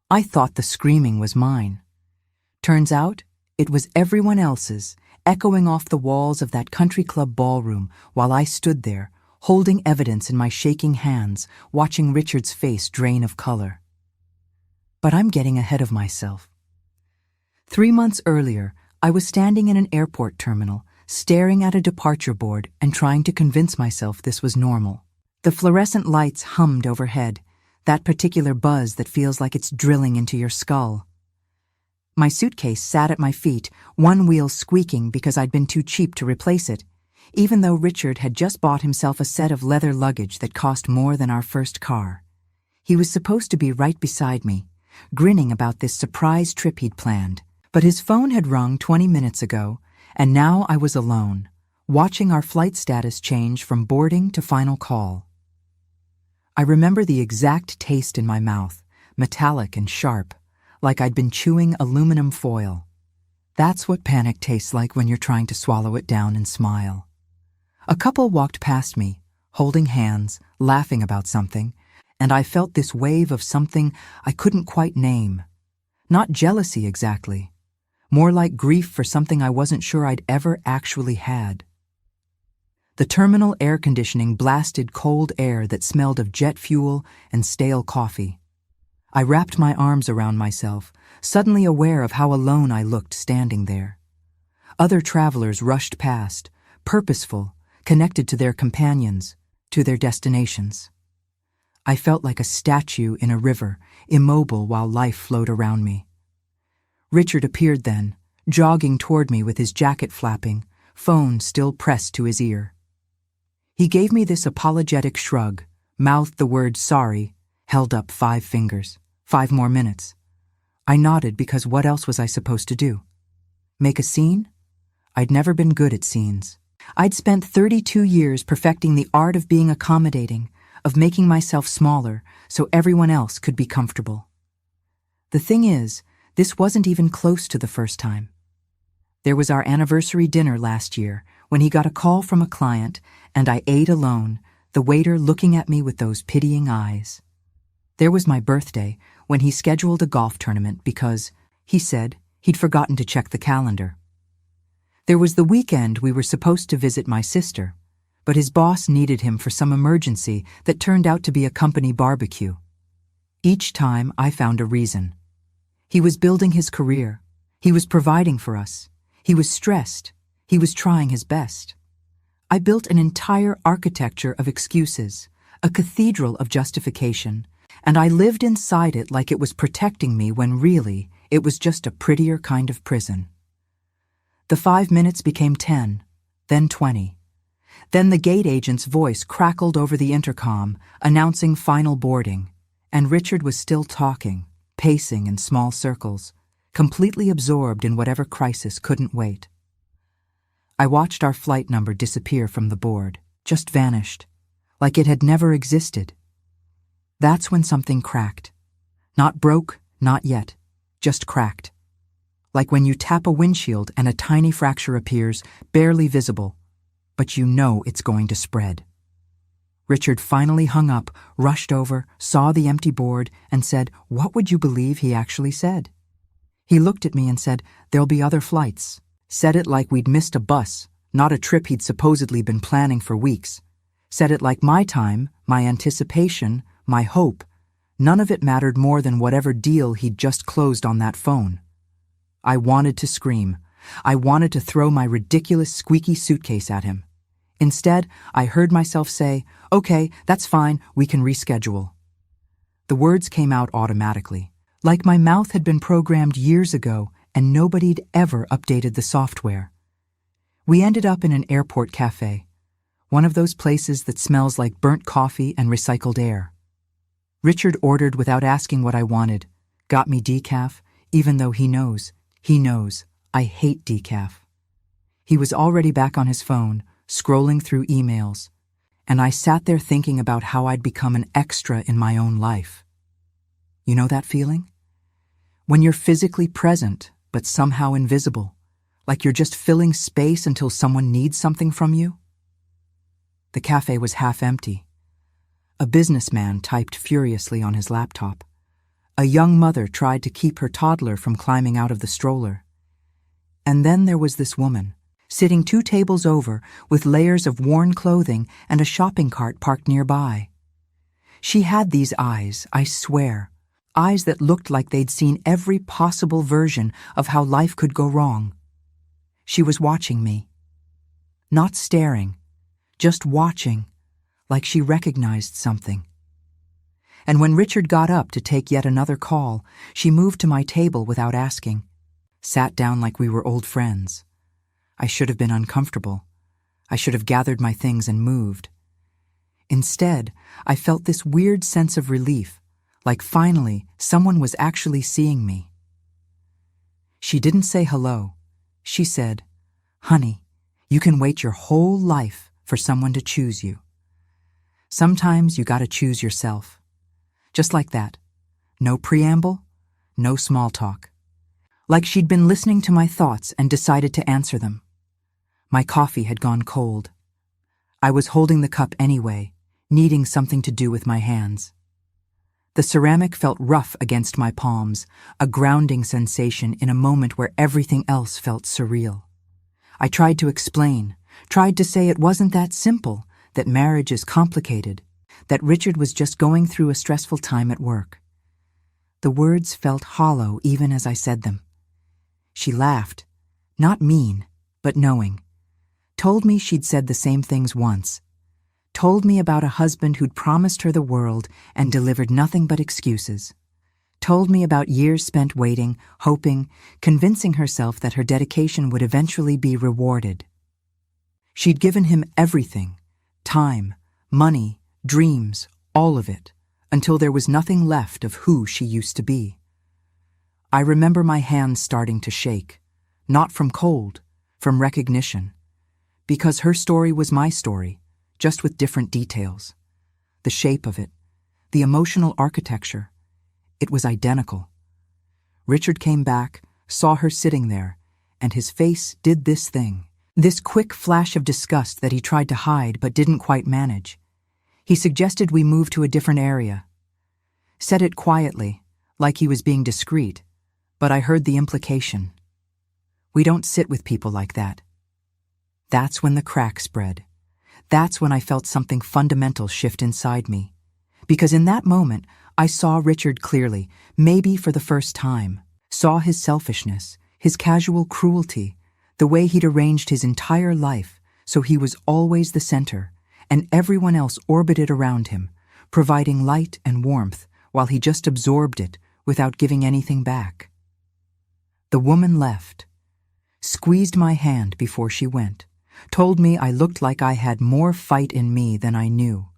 I thought the screaming was mine. Turns out, it was everyone else's, echoing off the walls of that country club ballroom while I stood there, holding evidence in my shaking hands, watching Richard's face drain of color. But I'm getting ahead of myself. 3 months earlier, I was standing in an airport terminal, staring at a departure board and trying to convince myself this was normal. The fluorescent lights hummed overhead, that particular buzz that feels like it's drilling into your skull. My suitcase sat at my feet, one wheel squeaking because I'd been too cheap to replace it, even though Richard had just bought himself a set of leather luggage that cost more than our first car. He was supposed to be right beside me, grinning about this surprise trip he'd planned, but his phone had rung 20 minutes ago, and now I was alone, watching our flight status change from boarding to final call. I remember the exact taste in my mouth, metallic and sharp, like I'd been chewing aluminum foil. That's what panic tastes like when you're trying to swallow it down and smile. A couple walked past me, holding hands, laughing about something, and I felt this wave of something I couldn't quite name. Not jealousy exactly, more like grief for something I wasn't sure I'd ever actually had. The terminal air conditioning blasted cold air that smelled of jet fuel and stale coffee. I wrapped my arms around myself, suddenly aware of how alone I looked standing there. Other travelers rushed past, purposeful, connected to their companions, to their destinations. I felt like a statue in a river, immobile while life flowed around me. Richard appeared then, jogging toward me with his jacket flapping, phone still pressed to his ear. He gave me this apologetic shrug, mouthed the word sorry, held up 5 fingers. 5 more minutes. I nodded because what else was I supposed to do? Make a scene? I'd never been good at scenes. I'd spent 32 years perfecting the art of being accommodating, of making myself smaller so everyone else could be comfortable. The thing is, this wasn't even close to the first time. There was our anniversary dinner last year when he got a call from a client and I ate alone, the waiter looking at me with those pitying eyes. There was my birthday when he scheduled a golf tournament because, he said, he'd forgotten to check the calendar. There was the weekend we were supposed to visit my sister, but his boss needed him for some emergency that turned out to be a company barbecue. Each time I found a reason. He was building his career. He was providing for us. He was stressed. He was trying his best. I built an entire architecture of excuses, a cathedral of justification, and I lived inside it like it was protecting me when really it was just a prettier kind of prison. The 5 minutes became 10, then 20. Then the gate agent's voice crackled over the intercom, announcing final boarding, and Richard was still talking, pacing in small circles, completely absorbed in whatever crisis couldn't wait. I watched our flight number disappear from the board, just vanished, like it had never existed. That's when something cracked. Not broke, not yet, just cracked. Like when you tap a windshield and a tiny fracture appears, barely visible, but you know it's going to spread. Richard finally hung up, rushed over, saw the empty board, and said, "What would you believe he actually said?" He looked at me and said, "There'll be other flights." Said it like we'd missed a bus, not a trip he'd supposedly been planning for weeks. Said it like my time, my anticipation, my hope, none of it mattered more than whatever deal he'd just closed on that phone. I wanted to scream. I wanted to throw my ridiculous squeaky suitcase at him. Instead, I heard myself say, "Okay, that's fine, we can reschedule." The words came out automatically, like my mouth had been programmed years ago and nobody'd ever updated the software. We ended up in an airport cafe, one of those places that smells like burnt coffee and recycled air. Richard ordered without asking what I wanted, got me decaf, even though he knows, I hate decaf. He was already back on his phone, scrolling through emails, and I sat there thinking about how I'd become an extra in my own life. You know that feeling? When you're physically present, but somehow invisible, like you're just filling space until someone needs something from you? The cafe was half empty. A businessman typed furiously on his laptop. A young mother tried to keep her toddler from climbing out of the stroller. And then there was this woman, sitting 2 tables over with layers of worn clothing and a shopping cart parked nearby. She had these eyes, I swear, eyes that looked like they'd seen every possible version of how life could go wrong. She was watching me. Not staring, just watching, like she recognized something. And when Richard got up to take yet another call, she moved to my table without asking, sat down like we were old friends. I should have been uncomfortable. I should have gathered my things and moved. Instead, I felt this weird sense of relief, like finally someone was actually seeing me. She didn't say hello. She said, "Honey, you can wait your whole life for someone to choose you. Sometimes you gotta choose yourself." Just like that. No preamble, no small talk. Like she'd been listening to my thoughts and decided to answer them. My coffee had gone cold. I was holding the cup anyway, needing something to do with my hands. The ceramic felt rough against my palms, a grounding sensation in a moment where everything else felt surreal. I tried to explain, tried to say it wasn't that simple, that marriage is complicated, that Richard was just going through a stressful time at work. The words felt hollow even as I said them. She laughed, not mean, but knowing. Told me she'd said the same things once. Told me about a husband who'd promised her the world and delivered nothing but excuses. Told me about years spent waiting, hoping, convincing herself that her dedication would eventually be rewarded. She'd given him everything, time, money, dreams, all of it, until there was nothing left of who she used to be. I remember my hands starting to shake, not from cold, from recognition, because her story was my story, just with different details. The shape of it, the emotional architecture, it was identical. Richard came back, saw her sitting there, and his face did this thing, this quick flash of disgust that he tried to hide but didn't quite manage. He suggested we move to a different area. Said it quietly, like he was being discreet, but I heard the implication. We don't sit with people like that. That's when the crack spread. That's when I felt something fundamental shift inside me. Because in that moment, I saw Richard clearly, maybe for the first time, saw his selfishness, his casual cruelty, the way he'd arranged his entire life so he was always the center, and everyone else orbited around him, providing light and warmth while he just absorbed it without giving anything back. The woman left, squeezed my hand before she went, told me I looked like I had more fight in me than I knew.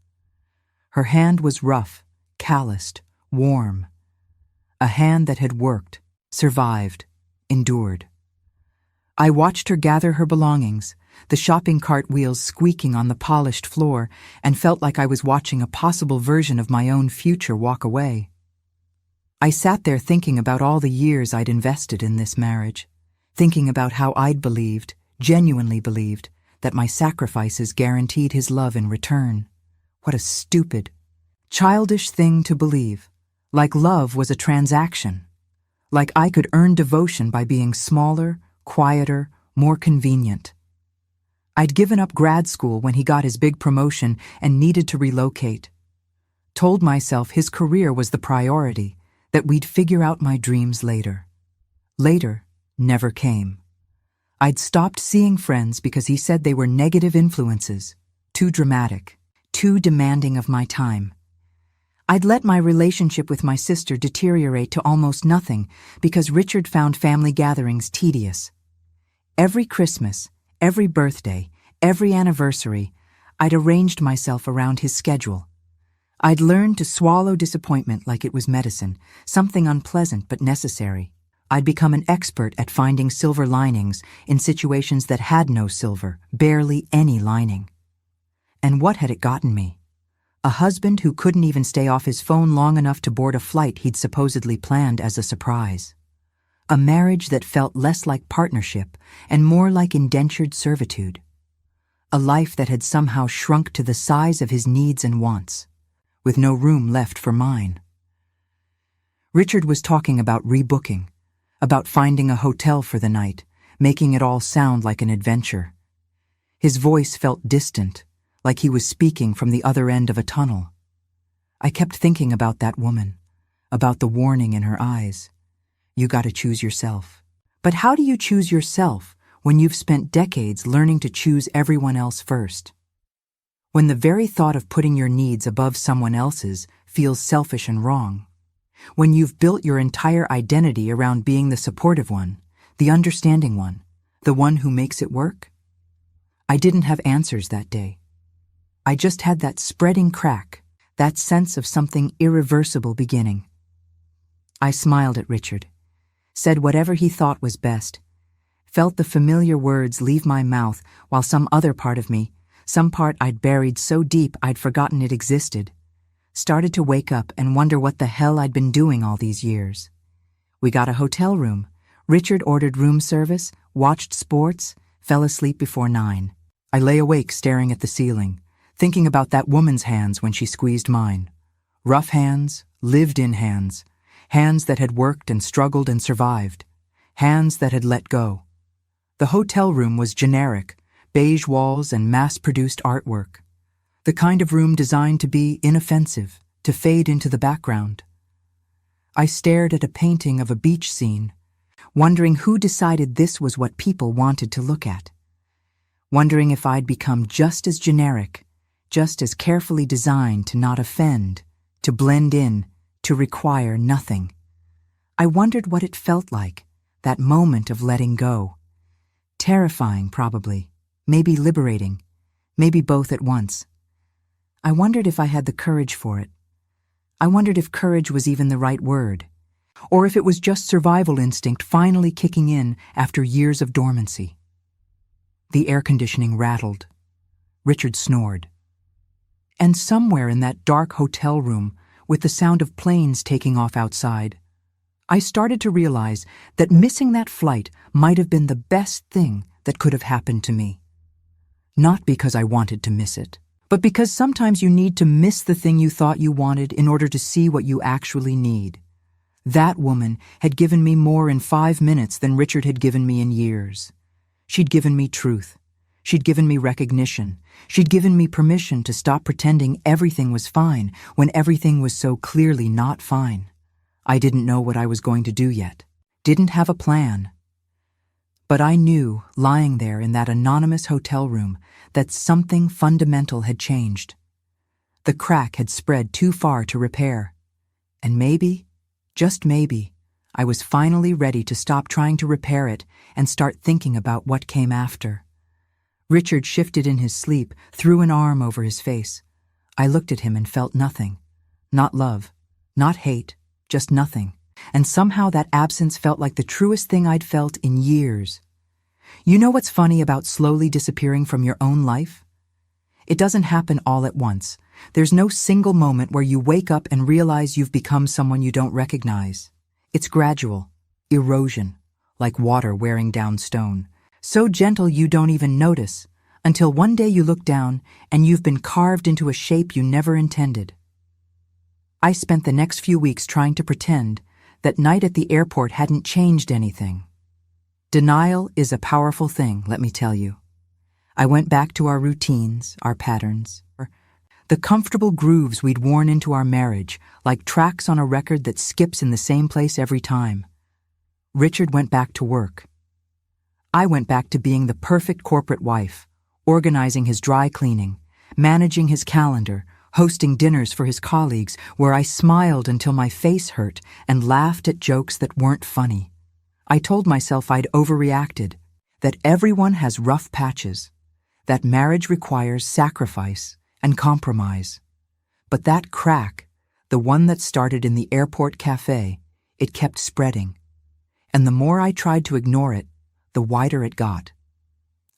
Her hand was rough, calloused, warm. A hand that had worked, survived, endured. I watched her gather her belongings, the shopping cart wheels squeaking on the polished floor, and felt like I was watching a possible version of my own future walk away. I sat there thinking about all the years I'd invested in this marriage, thinking about how I'd believed, genuinely believed, that my sacrifices guaranteed his love in return. What a stupid, childish thing to believe, like love was a transaction, like I could earn devotion by being smaller, quieter, more convenient. I'd given up grad school when he got his big promotion and needed to relocate. Told myself his career was the priority, that we'd figure out my dreams later. Later never came. I'd stopped seeing friends because he said they were negative influences, too dramatic, too demanding of my time. I'd let my relationship with my sister deteriorate to almost nothing because Richard found family gatherings tedious. Every Christmas, every birthday, every anniversary, I'd arranged myself around his schedule. I'd learned to swallow disappointment like it was medicine, something unpleasant but necessary. I'd become an expert at finding silver linings in situations that had no silver, barely any lining. And what had it gotten me? A husband who couldn't even stay off his phone long enough to board a flight he'd supposedly planned as a surprise. A marriage that felt less like partnership and more like indentured servitude. A life that had somehow shrunk to the size of his needs and wants, with no room left for mine. Richard was talking about rebooking, about finding a hotel for the night, making it all sound like an adventure. His voice felt distant, like he was speaking from the other end of a tunnel. I kept thinking about that woman, about the warning in her eyes. You gotta choose yourself. But how do you choose yourself when you've spent decades learning to choose everyone else first? When the very thought of putting your needs above someone else's feels selfish and wrong. When you've built your entire identity around being the supportive one, the understanding one, the one who makes it work? I didn't have answers that day. I just had that spreading crack, that sense of something irreversible beginning. I smiled at Richard, said whatever he thought was best, felt the familiar words leave my mouth while some other part of me, some part I'd buried so deep I'd forgotten it existed, started to wake up and wonder what the hell I'd been doing all these years. We got a hotel room. Richard ordered room service, watched sports, fell asleep before 9. I lay awake staring at the ceiling, thinking about that woman's hands when she squeezed mine. Rough hands, lived-in hands, hands that had worked and struggled and survived, hands that had let go. The hotel room was generic, beige walls and mass-produced artwork. The kind of room designed to be inoffensive, to fade into the background. I stared at a painting of a beach scene, wondering who decided this was what people wanted to look at. Wondering if I'd become just as generic, just as carefully designed to not offend, to blend in, to require nothing. I wondered what it felt like, that moment of letting go. Terrifying, probably, maybe liberating, maybe both at once. I wondered if I had the courage for it. I wondered if courage was even the right word, or if it was just survival instinct finally kicking in after years of dormancy. The air conditioning rattled. Richard snored. And somewhere in that dark hotel room, with the sound of planes taking off outside, I started to realize that missing that flight might have been the best thing that could have happened to me. Not because I wanted to miss it, but because sometimes you need to miss the thing you thought you wanted in order to see what you actually need. That woman had given me more in 5 minutes than Richard had given me in years. She'd given me truth. She'd given me recognition. She'd given me permission to stop pretending everything was fine when everything was so clearly not fine. I didn't know what I was going to do yet. Didn't have a plan. But I knew, lying there in that anonymous hotel room, that something fundamental had changed. The crack had spread too far to repair. And maybe, just maybe, I was finally ready to stop trying to repair it and start thinking about what came after. Richard shifted in his sleep, threw an arm over his face. I looked at him and felt nothing. Not love, not hate, just nothing. And somehow that absence felt like the truest thing I'd felt in years. You know what's funny about slowly disappearing from your own life? It doesn't happen all at once. There's no single moment where you wake up and realize you've become someone you don't recognize. It's gradual, erosion, like water wearing down stone. So gentle you don't even notice, until one day you look down and you've been carved into a shape you never intended. I spent the next few weeks trying to pretend that night at the airport hadn't changed anything. Denial is a powerful thing, let me tell you. I went back to our routines, our patterns, the comfortable grooves we'd worn into our marriage, like tracks on a record that skips in the same place every time. Richard went back to work. I went back to being the perfect corporate wife, organizing his dry cleaning, managing his calendar, hosting dinners for his colleagues where I smiled until my face hurt and laughed at jokes that weren't funny. I told myself I'd overreacted, that everyone has rough patches, that marriage requires sacrifice and compromise. But that crack, the one that started in the airport cafe, it kept spreading. And the more I tried to ignore it, the wider it got.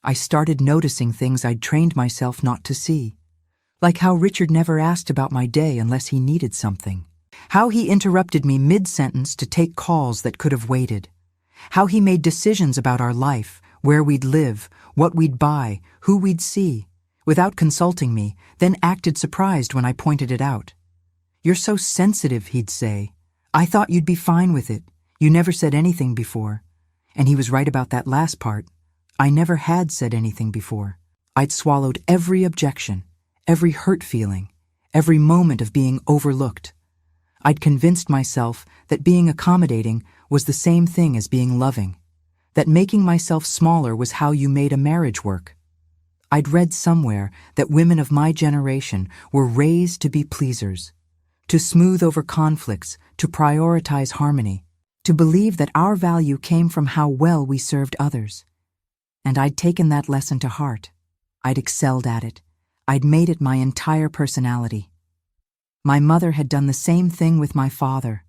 I started noticing things I'd trained myself not to see. Like how Richard never asked about my day unless he needed something. How he interrupted me mid-sentence to take calls that could have waited. How he made decisions about our life, where we'd live, what we'd buy, who we'd see, without consulting me, then acted surprised when I pointed it out. "You're so sensitive," he'd say. I thought you'd be fine with it. You never said anything before. And he was right about that last part. I never had said anything before. I'd swallowed every objection, every hurt feeling, every moment of being overlooked. I'd convinced myself that being accommodating was the same thing as being loving, that making myself smaller was how you made a marriage work. I'd read somewhere that women of my generation were raised to be pleasers, to smooth over conflicts, to prioritize harmony, to believe that our value came from how well we served others. And I'd taken that lesson to heart. I'd excelled at it. I'd made it my entire personality. My mother had done the same thing with my father.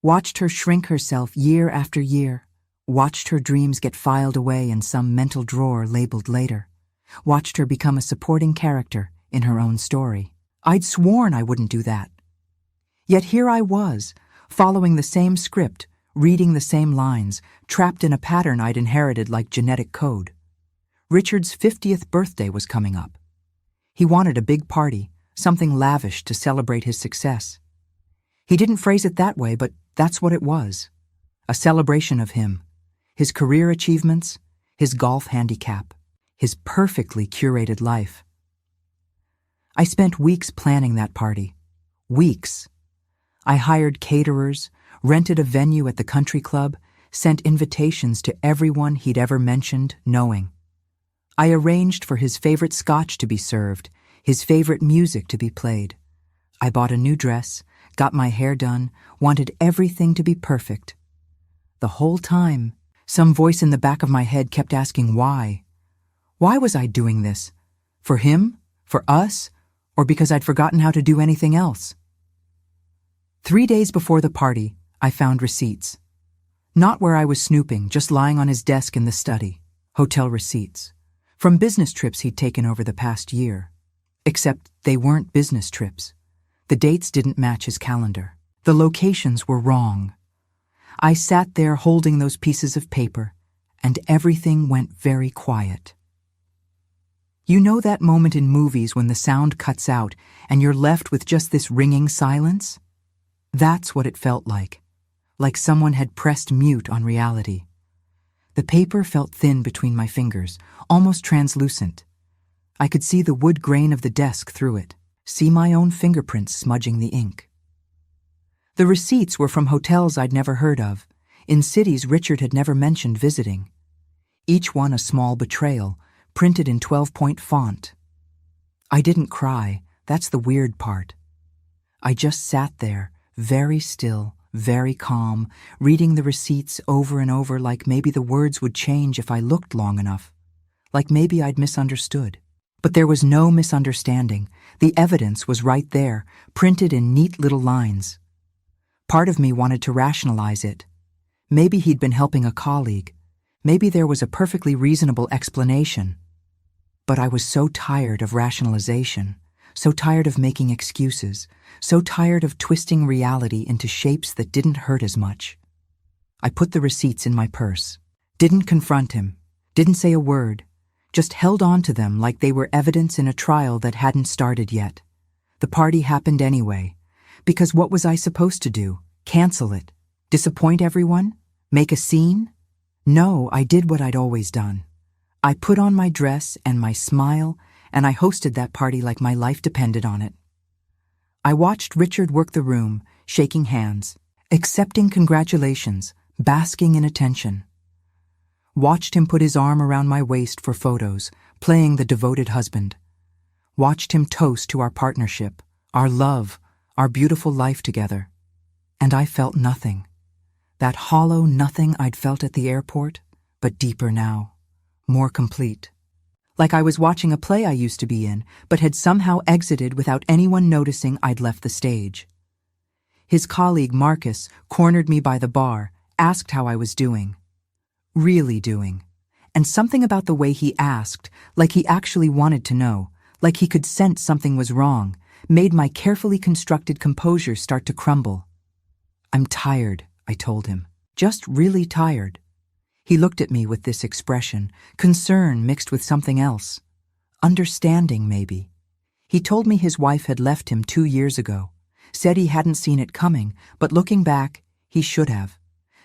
Watched her shrink herself year after year. Watched her dreams get filed away in some mental drawer labeled later. Watched her become a supporting character in her own story. I'd sworn I wouldn't do that. Yet here I was, following the same script, reading the same lines, trapped in a pattern I'd inherited like genetic code. Richard's 50th birthday was coming up. He wanted a big party, something lavish to celebrate his success. He didn't phrase it that way, but that's what it was. A celebration of him, his career achievements, his golf handicap, his perfectly curated life. I spent weeks planning that party. Weeks. I hired caterers, rented a venue at the country club, sent invitations to everyone he'd ever mentioned, knowing. I arranged for his favorite scotch to be served, his favorite music to be played. I bought a new dress, got my hair done, wanted everything to be perfect. The whole time, some voice in the back of my head kept asking why. Why was I doing this? For him? For us? Or because I'd forgotten how to do anything else? 3 days before the party, I found receipts. Not where I was snooping, just lying on his desk in the study. Hotel receipts. From business trips he'd taken over the past year. Except they weren't business trips. The dates didn't match his calendar. The locations were wrong. I sat there holding those pieces of paper, and everything went very quiet. You know that moment in movies when the sound cuts out and you're left with just this ringing silence? That's what it felt like someone had pressed mute on reality. The paper felt thin between my fingers, almost translucent. I could see the wood grain of the desk through it, see my own fingerprints smudging the ink. The receipts were from hotels I'd never heard of, in cities Richard had never mentioned visiting. Each one a small betrayal, printed in 12-point font. I didn't cry, that's the weird part. I just sat there, very still, very calm, reading the receipts over and over like maybe the words would change if I looked long enough. Like maybe I'd misunderstood. But there was no misunderstanding. The evidence was right there, printed in neat little lines. Part of me wanted to rationalize it. Maybe he'd been helping a colleague. Maybe there was a perfectly reasonable explanation. But I was so tired of rationalization, so tired of making excuses, so tired of twisting reality into shapes that didn't hurt as much. I put the receipts in my purse, didn't confront him, didn't say a word, just held on to them like they were evidence in a trial that hadn't started yet. The party happened anyway, because what was I supposed to do? Cancel it? Disappoint everyone? Make a scene? No, I did what I'd always done. I put on my dress and my smile, and I hosted that party like my life depended on it. I watched Richard work the room, shaking hands, accepting congratulations, basking in attention. Watched him put his arm around my waist for photos, playing the devoted husband. Watched him toast to our partnership, our love, our beautiful life together. And I felt nothing. That hollow nothing I'd felt at the airport, but deeper now, more complete. Like I was watching a play I used to be in, but had somehow exited without anyone noticing I'd left the stage. His colleague Marcus cornered me by the bar, asked how I was doing. Really doing. And something about the way he asked, like he actually wanted to know, like he could sense something was wrong, made my carefully constructed composure start to crumble. I'm tired, I told him. Just really tired. He looked at me with this expression, concern mixed with something else. Understanding, maybe. He told me his wife had left him 2 years ago, Said he hadn't seen it coming, but looking back, he should have.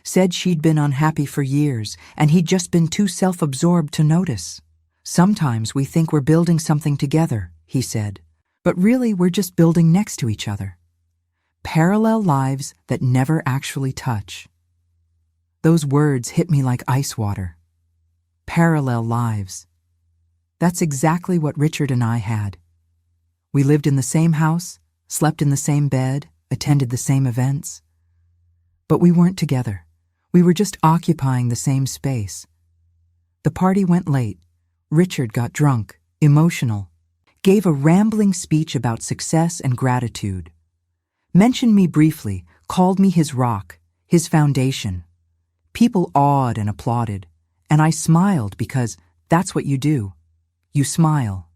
Said she'd been unhappy for years, and he'd just been too self-absorbed to notice. Sometimes we think we're building something together, he said, but really we're just building next to each other. Parallel lives that never actually touch. Those words hit me like ice water. Parallel lives. That's exactly what Richard and I had. We lived in the same house, slept in the same bed, attended the same events. But we weren't together. We were just occupying the same space. The party went late. Richard got drunk, emotional, gave a rambling speech about success and gratitude. Mentioned me briefly, called me his rock, his foundation. People awed and applauded, and I smiled because that's what you do. You smile.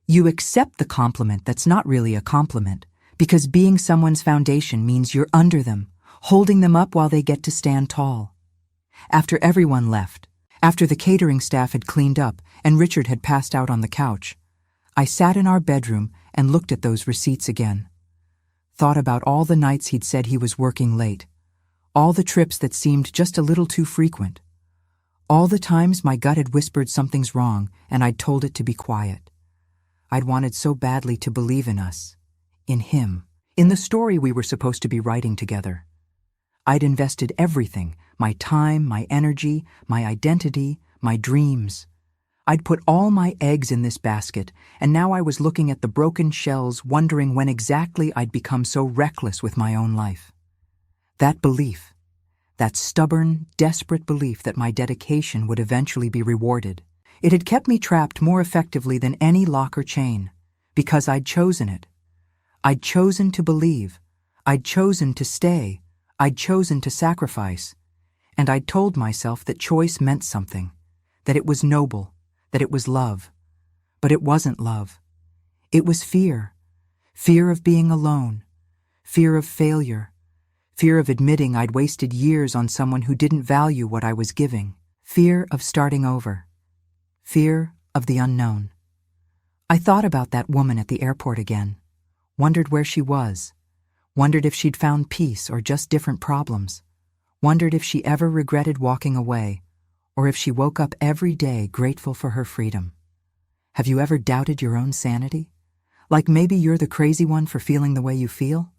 You accept the compliment that's not really a compliment, because being someone's foundation means you're under them, holding them up while they get to stand tall. After everyone left, after the catering staff had cleaned up and Richard had passed out on the couch, I sat in our bedroom and looked at those receipts again. Thought about all the nights he'd said he was working late, all the trips that seemed just a little too frequent, all the times my gut had whispered something's wrong and I'd told it to be quiet. I'd wanted so badly to believe in us, in him, in the story we were supposed to be writing together. I'd invested everything, my time, my energy, my identity, my dreams. I'd put all my eggs in this basket, and now I was looking at the broken shells, wondering when exactly I'd become so reckless with my own life. That belief, that stubborn, desperate belief that my dedication would eventually be rewarded, it had kept me trapped more effectively than any lock or chain, because I'd chosen it. I'd chosen to believe. I'd chosen to stay. I'd chosen to sacrifice. And I'd told myself that choice meant something, that it was noble, that it was love. But it wasn't love. It was fear. Fear of being alone. Fear of failure. Fear of admitting I'd wasted years on someone who didn't value what I was giving. Fear of starting over. Fear of the unknown. I thought about that woman at the airport again. Wondered where she was. Wondered if she'd found peace or just different problems. Wondered if she ever regretted walking away, or if she woke up every day grateful for her freedom. Have you ever doubted your own sanity? Like maybe you're the crazy one for feeling the way you feel?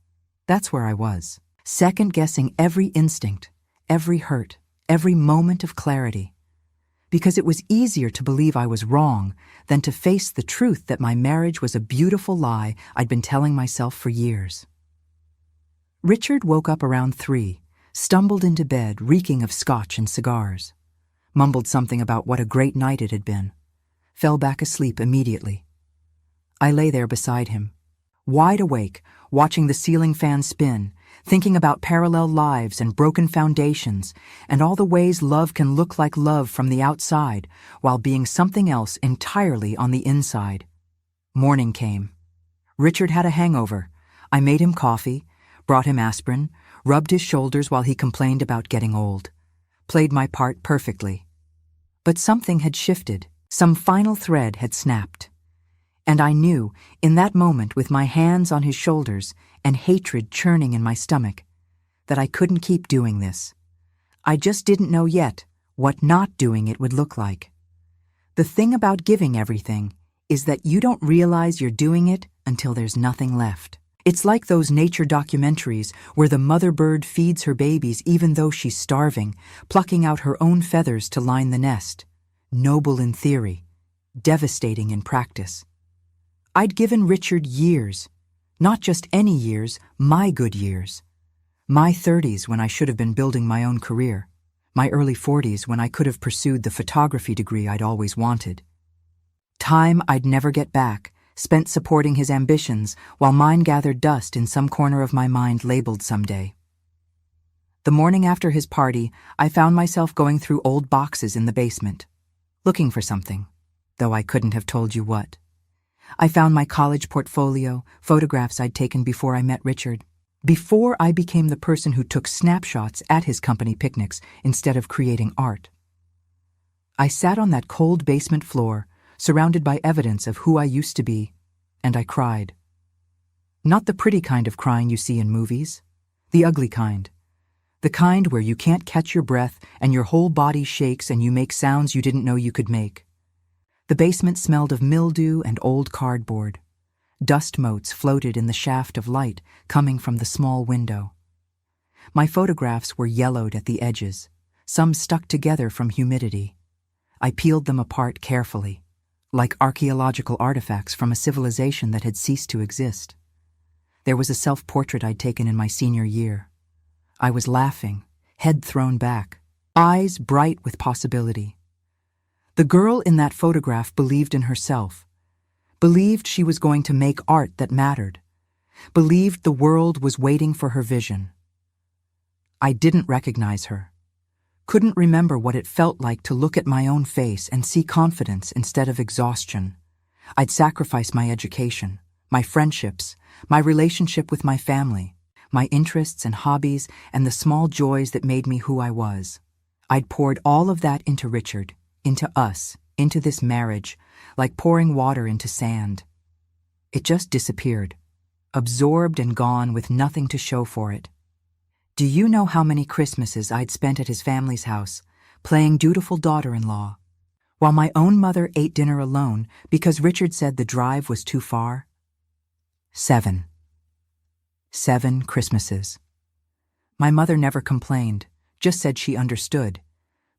That's where I was, second-guessing every instinct, every hurt, every moment of clarity. Because it was easier to believe I was wrong than to face the truth that my marriage was a beautiful lie I'd been telling myself for years. Richard woke up around 3, stumbled into bed reeking of scotch and cigars, mumbled something about what a great night it had been, fell back asleep immediately. I lay there beside him, wide awake, watching the ceiling fan spin, thinking about parallel lives and broken foundations and all the ways love can look like love from the outside while being something else entirely on the inside. Morning came. Richard had a hangover. I made him coffee, brought him aspirin, rubbed his shoulders while he complained about getting old. Played my part perfectly. But something had shifted. Some final thread had snapped. And I knew, in that moment with my hands on his shoulders and hatred churning in my stomach, that I couldn't keep doing this. I just didn't know yet what not doing it would look like. The thing about giving everything is that you don't realize you're doing it until there's nothing left. It's like those nature documentaries where the mother bird feeds her babies even though she's starving, plucking out her own feathers to line the nest. Noble in theory, devastating in practice. I'd given Richard years, not just any years, my good years. My 30s when I should have been building my own career. My early 40s when I could have pursued the photography degree I'd always wanted. Time I'd never get back, spent supporting his ambitions while mine gathered dust in some corner of my mind labeled someday. The morning after his party, I found myself going through old boxes in the basement, looking for something, though I couldn't have told you what. I found my college portfolio, photographs I'd taken before I met Richard, before I became the person who took snapshots at his company picnics instead of creating art. I sat on that cold basement floor, surrounded by evidence of who I used to be, and I cried. Not the pretty kind of crying you see in movies. The ugly kind. The kind where you can't catch your breath and your whole body shakes and you make sounds you didn't know you could make. The basement smelled of mildew and old cardboard. Dust motes floated in the shaft of light coming from the small window. My photographs were yellowed at the edges, some stuck together from humidity. I peeled them apart carefully, like archaeological artifacts from a civilization that had ceased to exist. There was a self-portrait I'd taken in my senior year. I was laughing, head thrown back, eyes bright with possibility. The girl in that photograph believed in herself, believed she was going to make art that mattered, believed the world was waiting for her vision. I didn't recognize her, couldn't remember what it felt like to look at my own face and see confidence instead of exhaustion. I'd sacrificed my education, my friendships, my relationship with my family, my interests and hobbies, and the small joys that made me who I was. I'd poured all of that into Richard, into us, into this marriage, like pouring water into sand. It just disappeared, absorbed and gone with nothing to show for it. Do you know how many Christmases I'd spent at his family's house, playing dutiful daughter-in-law, while my own mother ate dinner alone because Richard said the drive was too far? 7 Christmases. My mother never complained, just said she understood,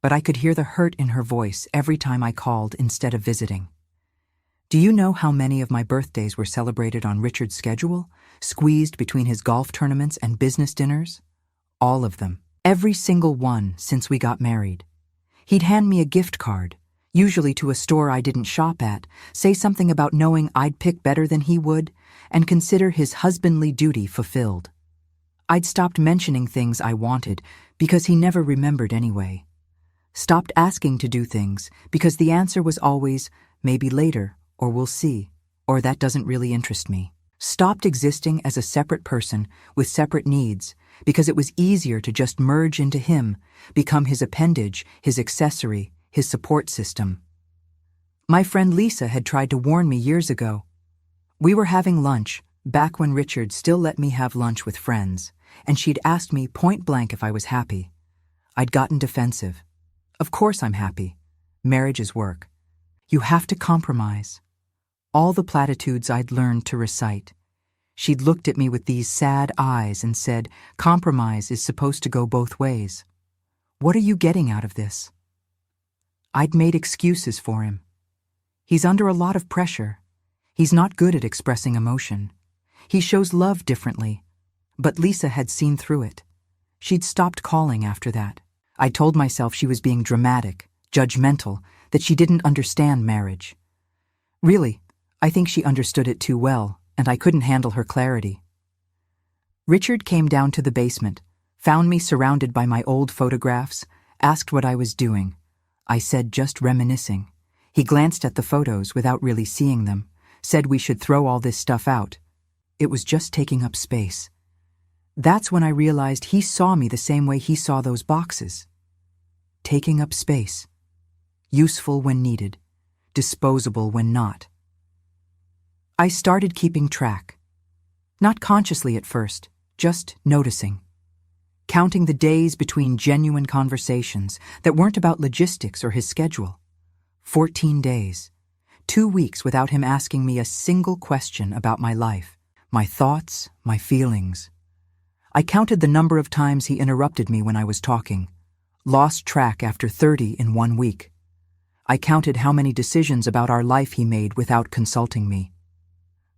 but I could hear the hurt in her voice every time I called instead of visiting. Do you know how many of my birthdays were celebrated on Richard's schedule, squeezed between his golf tournaments and business dinners? All of them. Every single one since we got married. He'd hand me a gift card, usually to a store I didn't shop at, say something about knowing I'd pick better than he would, and consider his husbandly duty fulfilled. I'd stopped mentioning things I wanted because he never remembered anyway. Stopped asking to do things because the answer was always, maybe later, or we'll see, or that doesn't really interest me. Stopped existing as a separate person with separate needs because it was easier to just merge into him, become his appendage, his accessory, his support system. My friend Lisa had tried to warn me years ago. We were having lunch, back when Richard still let me have lunch with friends, and she'd asked me point blank if I was happy. I'd gotten defensive. Of course I'm happy. Marriage is work. You have to compromise. All the platitudes I'd learned to recite. She'd looked at me with these sad eyes and said, compromise is supposed to go both ways. What are you getting out of this? I'd made excuses for him. He's under a lot of pressure. He's not good at expressing emotion. He shows love differently. But Lisa had seen through it. She'd stopped calling after that. I told myself she was being dramatic, judgmental, that she didn't understand marriage. Really, I think she understood it too well, and I couldn't handle her clarity. Richard came down to the basement, found me surrounded by my old photographs, asked what I was doing. I said just reminiscing. He glanced at the photos without really seeing them, said we should throw all this stuff out. It was just taking up space. That's when I realized he saw me the same way he saw those boxes. Taking up space. Useful when needed, disposable when not. I started keeping track. Not consciously at first, just noticing. Counting the days between genuine conversations that weren't about logistics or his schedule. 14 days. 2 weeks without him asking me a single question about my life, my thoughts, my feelings. I counted the number of times he interrupted me when I was talking. Lost track after 30 in 1 week. I counted how many decisions about our life he made without consulting me.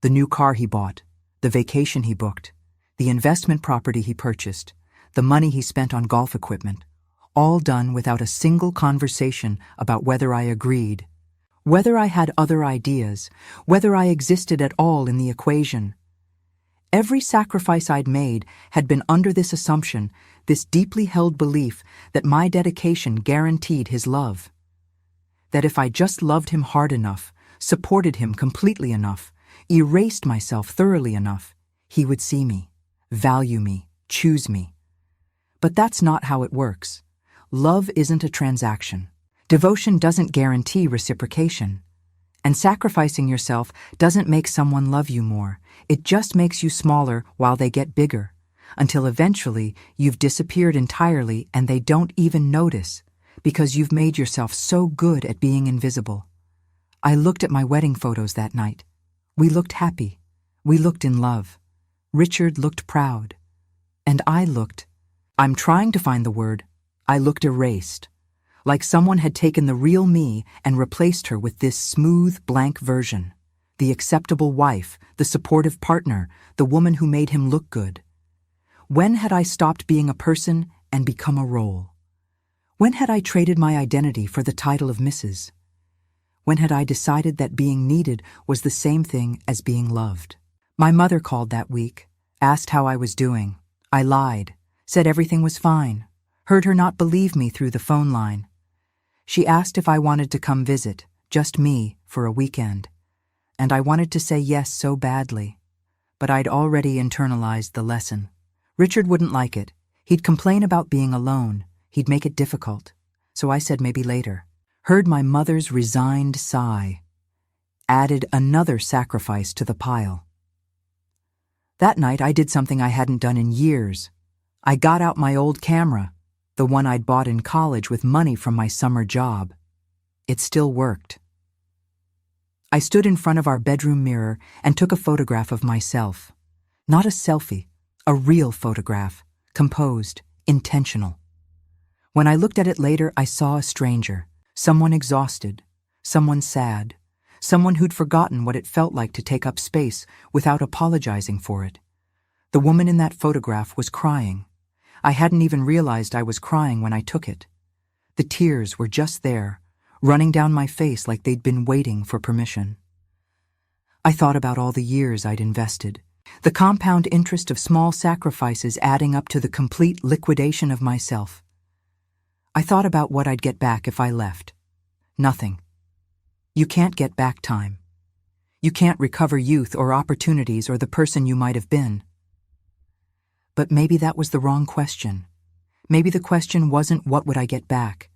The new car he bought, the vacation he booked, the investment property he purchased, the money he spent on golf equipment, all done without a single conversation about whether I agreed, whether I had other ideas, whether I existed at all in the equation. Every sacrifice I'd made had been under this assumption, this deeply held belief that my dedication guaranteed his love. That if I just loved him hard enough, supported him completely enough, erased myself thoroughly enough, he would see me, value me, choose me. But that's not how it works. Love isn't a transaction. Devotion doesn't guarantee reciprocation. And sacrificing yourself doesn't make someone love you more. It just makes you smaller while they get bigger, until eventually you've disappeared entirely and they don't even notice, because you've made yourself so good at being invisible. I looked at my wedding photos that night. We looked happy. We looked in love. Richard looked proud. And I'm trying to find the word, I looked erased. Like someone had taken the real me and replaced her with this smooth, blank version. The acceptable wife, the supportive partner, the woman who made him look good. When had I stopped being a person and become a role? When had I traded my identity for the title of Mrs.? When had I decided that being needed was the same thing as being loved? My mother called that week, asked how I was doing. I lied, said everything was fine, heard her not believe me through the phone line. She asked if I wanted to come visit, just me, for a weekend. And I wanted to say yes so badly. But I'd already internalized the lesson. Richard wouldn't like it. He'd complain about being alone. He'd make it difficult. So I said maybe later. Heard my mother's resigned sigh. Added another sacrifice to the pile. That night I did something I hadn't done in years. I got out my old camera, the one I'd bought in college with money from my summer job. It still worked. I stood in front of our bedroom mirror and took a photograph of myself. Not a selfie, a real photograph, composed, intentional. When I looked at it later, I saw a stranger, someone exhausted, someone sad, someone who'd forgotten what it felt like to take up space without apologizing for it. The woman in that photograph was crying. I hadn't even realized I was crying when I took it. The tears were just there, running down my face like they'd been waiting for permission. I thought about all the years I'd invested, the compound interest of small sacrifices adding up to the complete liquidation of myself. I thought about what I'd get back if I left. Nothing. You can't get back time. You can't recover youth or opportunities or the person you might have been. But maybe that was the wrong question. Maybe the question wasn't what would I get back.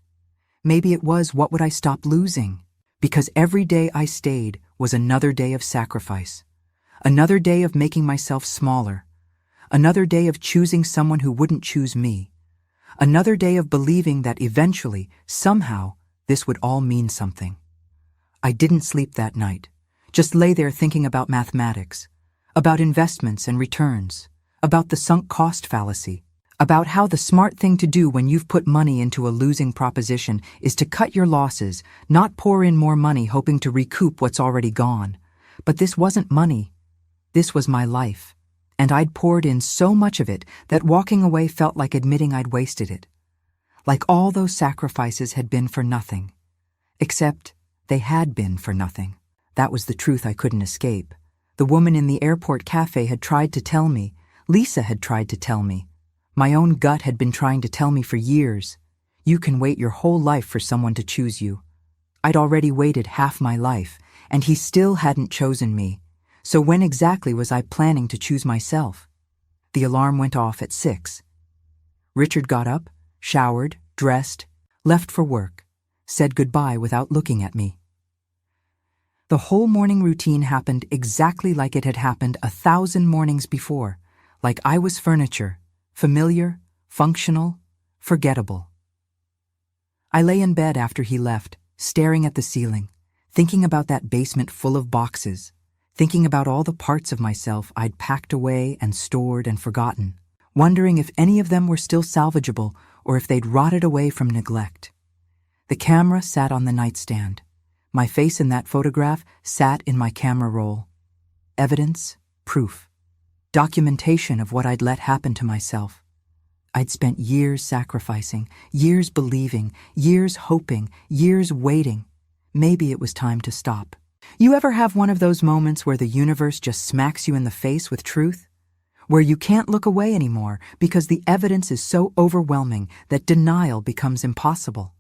Maybe it was what would I stop losing? Because every day I stayed was another day of sacrifice. Another day of making myself smaller. Another day of choosing someone who wouldn't choose me. Another day of believing that eventually, somehow, this would all mean something. I didn't sleep that night, just lay there thinking about mathematics, about investments and returns, about the sunk cost fallacy, about how the smart thing to do when you've put money into a losing proposition is to cut your losses, not pour in more money hoping to recoup what's already gone. But this wasn't money. This was my life. And I'd poured in so much of it that walking away felt like admitting I'd wasted it. Like all those sacrifices had been for nothing. Except they had been for nothing. That was the truth I couldn't escape. The woman in the airport cafe had tried to tell me. Lisa had tried to tell me. My own gut had been trying to tell me for years. You can wait your whole life for someone to choose you. I'd already waited half my life, and he still hadn't chosen me. So when exactly was I planning to choose myself? The alarm went off at 6. Richard got up, showered, dressed, left for work, said goodbye without looking at me. The whole morning routine happened exactly like it had happened 1,000 mornings before, like I was furniture, familiar, functional, forgettable. I lay in bed after he left, staring at the ceiling, thinking about that basement full of boxes, thinking about all the parts of myself I'd packed away and stored and forgotten, wondering if any of them were still salvageable or if they'd rotted away from neglect. The camera sat on the nightstand. My face in that photograph sat in my camera roll. Evidence, proof, documentation of what I'd let happen to myself. I'd spent years sacrificing, years believing, years hoping, years waiting. Maybe it was time to stop. You ever have one of those moments where the universe just smacks you in the face with truth? Where you can't look away anymore because the evidence is so overwhelming that denial becomes impossible.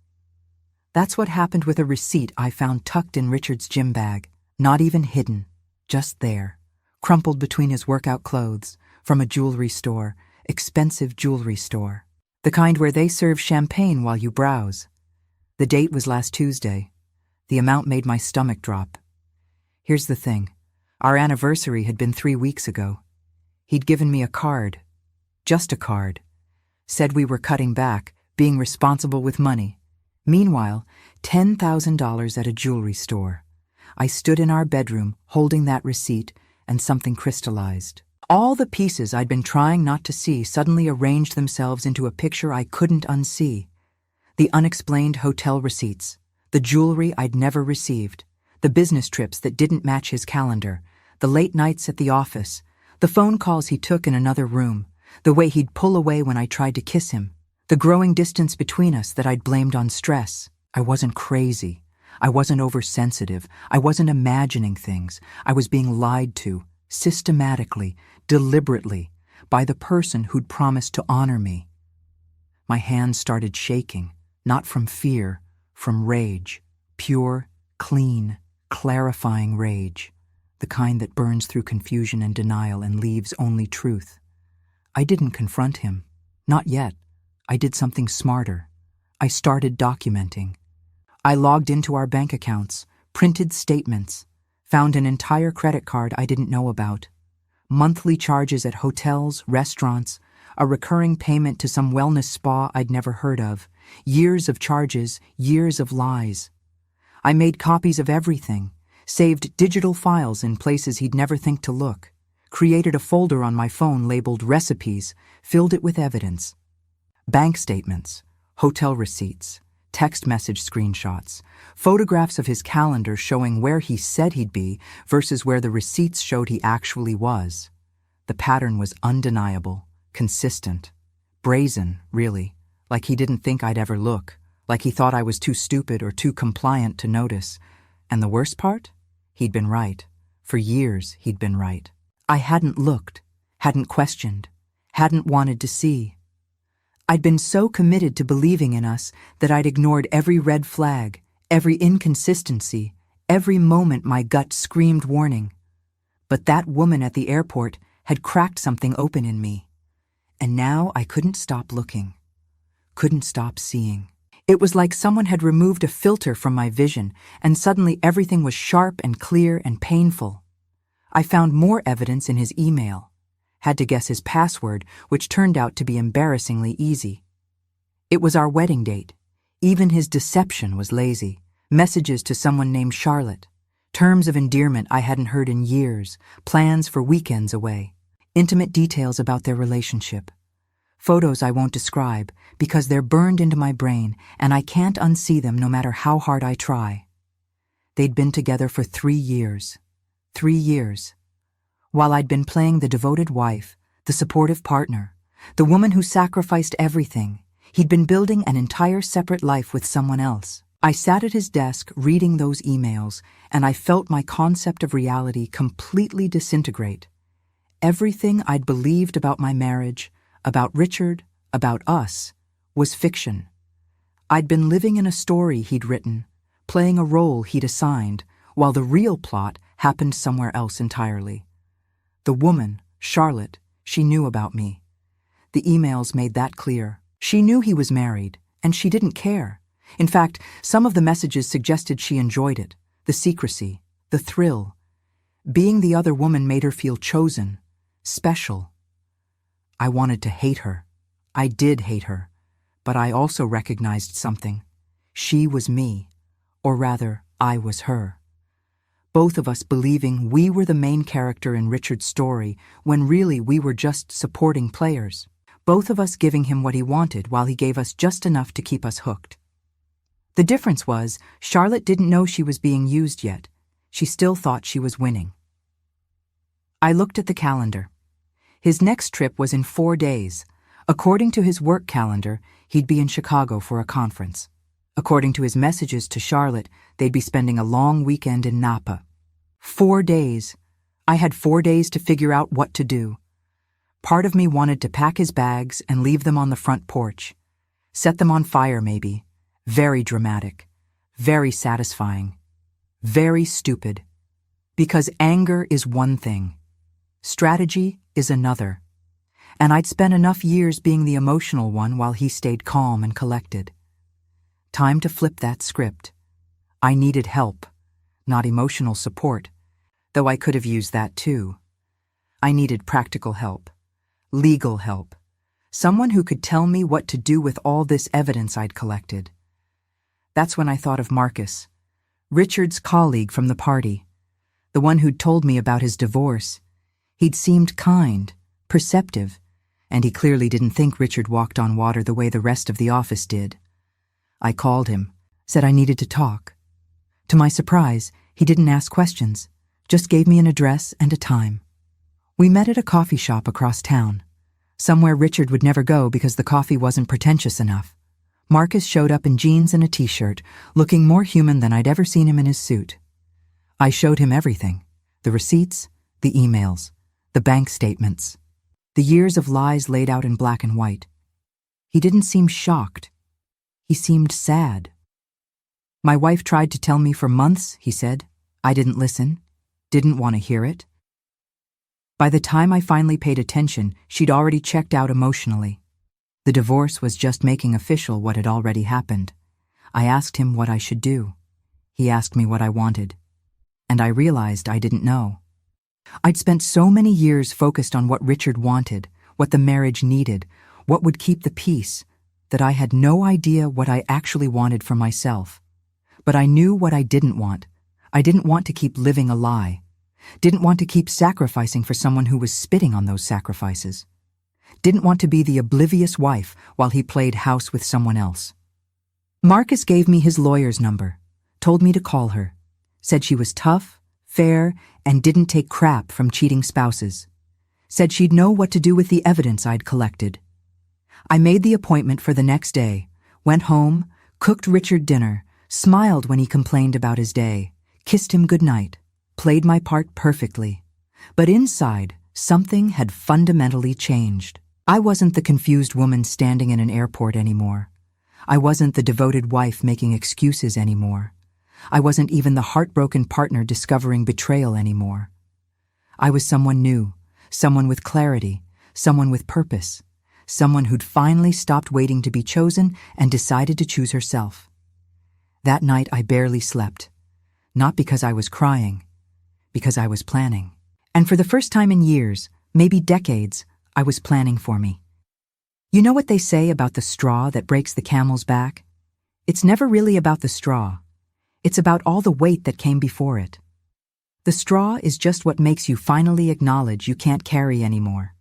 That's what happened with a receipt I found tucked in Richard's gym bag, not even hidden, just there, crumpled between his workout clothes, from a jewelry store, expensive jewelry store, the kind where they serve champagne while you browse. The date was last Tuesday. The amount made my stomach drop. Here's the thing. Our anniversary had been 3 weeks ago. He'd given me a card. Just a card. Said we were cutting back, being responsible with money. Meanwhile, $10,000 at a jewelry store. I stood in our bedroom, holding that receipt, and something crystallized. All the pieces I'd been trying not to see suddenly arranged themselves into a picture I couldn't unsee. The unexplained hotel receipts, the jewelry I'd never received, the business trips that didn't match his calendar, the late nights at the office, the phone calls he took in another room, the way he'd pull away when I tried to kiss him, the growing distance between us that I'd blamed on stress. I wasn't crazy. I wasn't oversensitive. I wasn't imagining things. I was being lied to, systematically, deliberately, by the person who'd promised to honor me. My hands started shaking, not from fear, from rage. Pure, clean, clarifying rage. The kind that burns through confusion and denial and leaves only truth. I didn't confront him. Not yet. I did something smarter. I started documenting. I logged into our bank accounts, printed statements, found an entire credit card I didn't know about, monthly charges at hotels, restaurants, a recurring payment to some wellness spa I'd never heard of, years of charges, years of lies. I made copies of everything, saved digital files in places he'd never think to look, created a folder on my phone labeled recipes, filled it with evidence. Bank statements, hotel receipts, text message screenshots, photographs of his calendar showing where he said he'd be versus where the receipts showed he actually was. The pattern was undeniable, consistent, brazen, really, like he didn't think I'd ever look, like he thought I was too stupid or too compliant to notice. And the worst part? He'd been right. For years, he'd been right. I hadn't looked, hadn't questioned, hadn't wanted to see. I'd been so committed to believing in us that I'd ignored every red flag, every inconsistency, every moment my gut screamed warning. But that woman at the airport had cracked something open in me. And now I couldn't stop looking, couldn't stop seeing. It was like someone had removed a filter from my vision, and suddenly everything was sharp and clear and painful. I found more evidence in his email. Had to guess his password, which turned out to be embarrassingly easy. It was our wedding date. Even his deception was lazy. Messages to someone named Charlotte. Terms of endearment I hadn't heard in years. Plans for weekends away. Intimate details about their relationship. Photos I won't describe because they're burned into my brain and I can't unsee them no matter how hard I try. They'd been together for 3 years. 3 years. While I'd been playing the devoted wife, the supportive partner, the woman who sacrificed everything, he'd been building an entire separate life with someone else. I sat at his desk reading those emails, and I felt my concept of reality completely disintegrate. Everything I'd believed about my marriage, about Richard, about us, was fiction. I'd been living in a story he'd written, playing a role he'd assigned, while the real plot happened somewhere else entirely. The woman, Charlotte, she knew about me. The emails made that clear. She knew he was married, and she didn't care. In fact, some of the messages suggested she enjoyed it, the secrecy, the thrill. Being the other woman made her feel chosen, special. I wanted to hate her. I did hate her. But I also recognized something. She was me, or rather, I was her. Both of us believing we were the main character in Richard's story when really we were just supporting players. Both of us giving him what he wanted while he gave us just enough to keep us hooked. The difference was, Charlotte didn't know she was being used yet. She still thought she was winning. I looked at the calendar. His next trip was in 4 days. According to his work calendar, he'd be in Chicago for a conference. According to his messages to Charlotte, they'd be spending a long weekend in Napa. 4 days. I had 4 days to figure out what to do. Part of me wanted to pack his bags and leave them on the front porch. Set them on fire, maybe. Very dramatic. Very satisfying. Very stupid. Because anger is one thing. Strategy is another. And I'd spent enough years being the emotional one while he stayed calm and collected. Time to flip that script. I needed help, not emotional support, though I could have used that too. I needed practical help, legal help, someone who could tell me what to do with all this evidence I'd collected. That's when I thought of Marcus, Richard's colleague from the party, the one who'd told me about his divorce. He'd seemed kind, perceptive, and he clearly didn't think Richard walked on water the way the rest of the office did. I called him, said I needed to talk. To my surprise, he didn't ask questions, just gave me an address and a time. We met at a coffee shop across town, somewhere Richard would never go because the coffee wasn't pretentious enough. Marcus showed up in jeans and a t-shirt, looking more human than I'd ever seen him in his suit. I showed him everything, the receipts, the emails, the bank statements, the years of lies laid out in black and white. He didn't seem shocked. He seemed sad. My wife tried to tell me for months, he said. I didn't listen, didn't want to hear it. By the time I finally paid attention, she'd already checked out emotionally. The divorce was just making official what had already happened. I asked him what I should do. He asked me what I wanted. And I realized I didn't know. I'd spent so many years focused on what Richard wanted, what the marriage needed, what would keep the peace, that I had no idea what I actually wanted for myself. But I knew what I didn't want. I didn't want to keep living a lie. Didn't want to keep sacrificing for someone who was spitting on those sacrifices. Didn't want to be the oblivious wife while he played house with someone else. Marcus gave me his lawyer's number, told me to call her, said she was tough, fair, and didn't take crap from cheating spouses. Said she'd know what to do with the evidence I'd collected. I made the appointment for the next day, went home, cooked Richard dinner, smiled when he complained about his day, kissed him goodnight, played my part perfectly. But inside, something had fundamentally changed. I wasn't the confused woman standing in an airport anymore. I wasn't the devoted wife making excuses anymore. I wasn't even the heartbroken partner discovering betrayal anymore. I was someone new, someone with clarity, someone with purpose, someone who'd finally stopped waiting to be chosen and decided to choose herself. That night I barely slept, not because I was crying, because I was planning. And for the first time in years, maybe decades, I was planning for me. You know what they say about the straw that breaks the camel's back? It's never really about the straw. It's about all the weight that came before it. The straw is just what makes you finally acknowledge you can't carry anymore.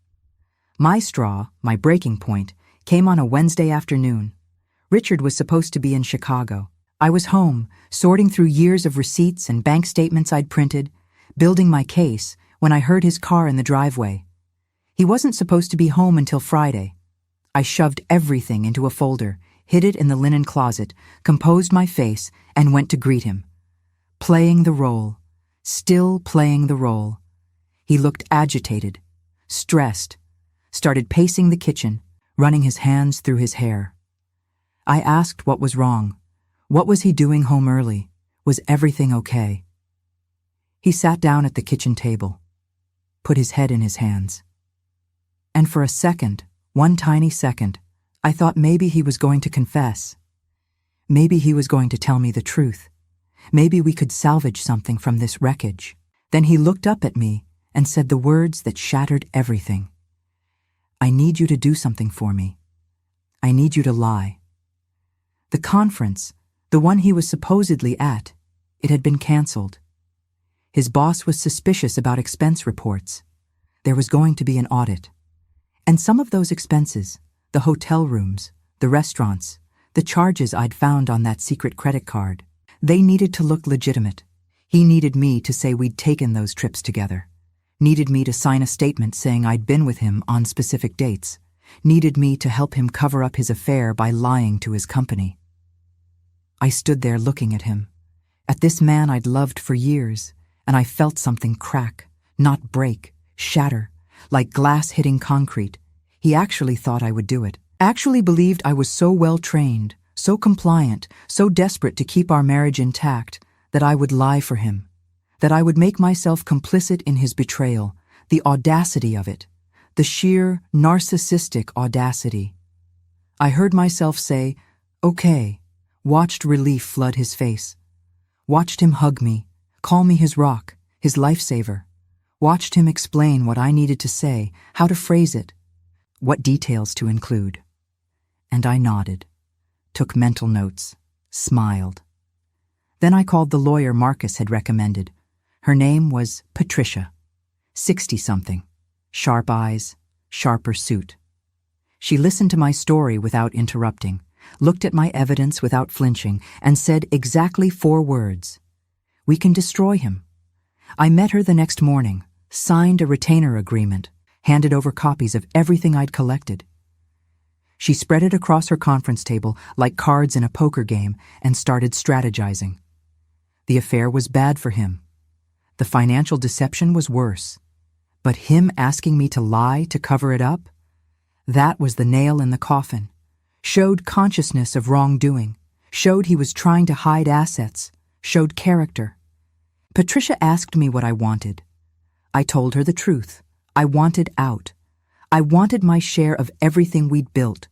My straw, my breaking point, came on a Wednesday afternoon. Richard was supposed to be in Chicago. I was home, sorting through years of receipts and bank statements I'd printed, building my case, when I heard his car in the driveway. He wasn't supposed to be home until Friday. I shoved everything into a folder, hid it in the linen closet, composed my face, and went to greet him. Playing the role, still playing the role. He looked agitated, stressed, started pacing the kitchen, running his hands through his hair. I asked what was wrong. What was he doing home early? Was everything okay? He sat down at the kitchen table, put his head in his hands. And for a second, one tiny second, I thought maybe he was going to confess. Maybe he was going to tell me the truth. Maybe we could salvage something from this wreckage. Then he looked up at me and said the words that shattered everything. I need you to do something for me. I need you to lie. The conference, the one he was supposedly at, it had been canceled. His boss was suspicious about expense reports. There was going to be an audit. And some of those expenses, the hotel rooms, the restaurants, the charges I'd found on that secret credit card, they needed to look legitimate. He needed me to say we'd taken those trips together. Needed me to sign a statement saying I'd been with him on specific dates. Needed me to help him cover up his affair by lying to his company. I stood there looking at him, at this man I'd loved for years, and I felt something crack, not break, shatter, like glass hitting concrete. He actually thought I would do it. Actually believed I was so well trained, so compliant, so desperate to keep our marriage intact, that I would lie for him, that I would make myself complicit in his betrayal, the audacity of it, the sheer narcissistic audacity. I heard myself say, "Okay," watched relief flood his face, watched him hug me, call me his rock, his lifesaver. Watched him explain what I needed to say, how to phrase it, what details to include. And I nodded, took mental notes, smiled. Then I called the lawyer Marcus had recommended. Her name was Patricia, 60-something, sharp eyes, sharper suit. She listened to my story without interrupting, looked at my evidence without flinching, and said exactly 4 words. "We can destroy him." I met her the next morning, signed a retainer agreement, handed over copies of everything I'd collected. She spread it across her conference table like cards in a poker game and started strategizing. The affair was bad for him. The financial deception was worse. But him asking me to lie to cover it up? That was the nail in the coffin. Showed consciousness of wrongdoing. Showed he was trying to hide assets. Showed character. Patricia asked me what I wanted. I told her the truth. I wanted out. I wanted my share of everything we'd built.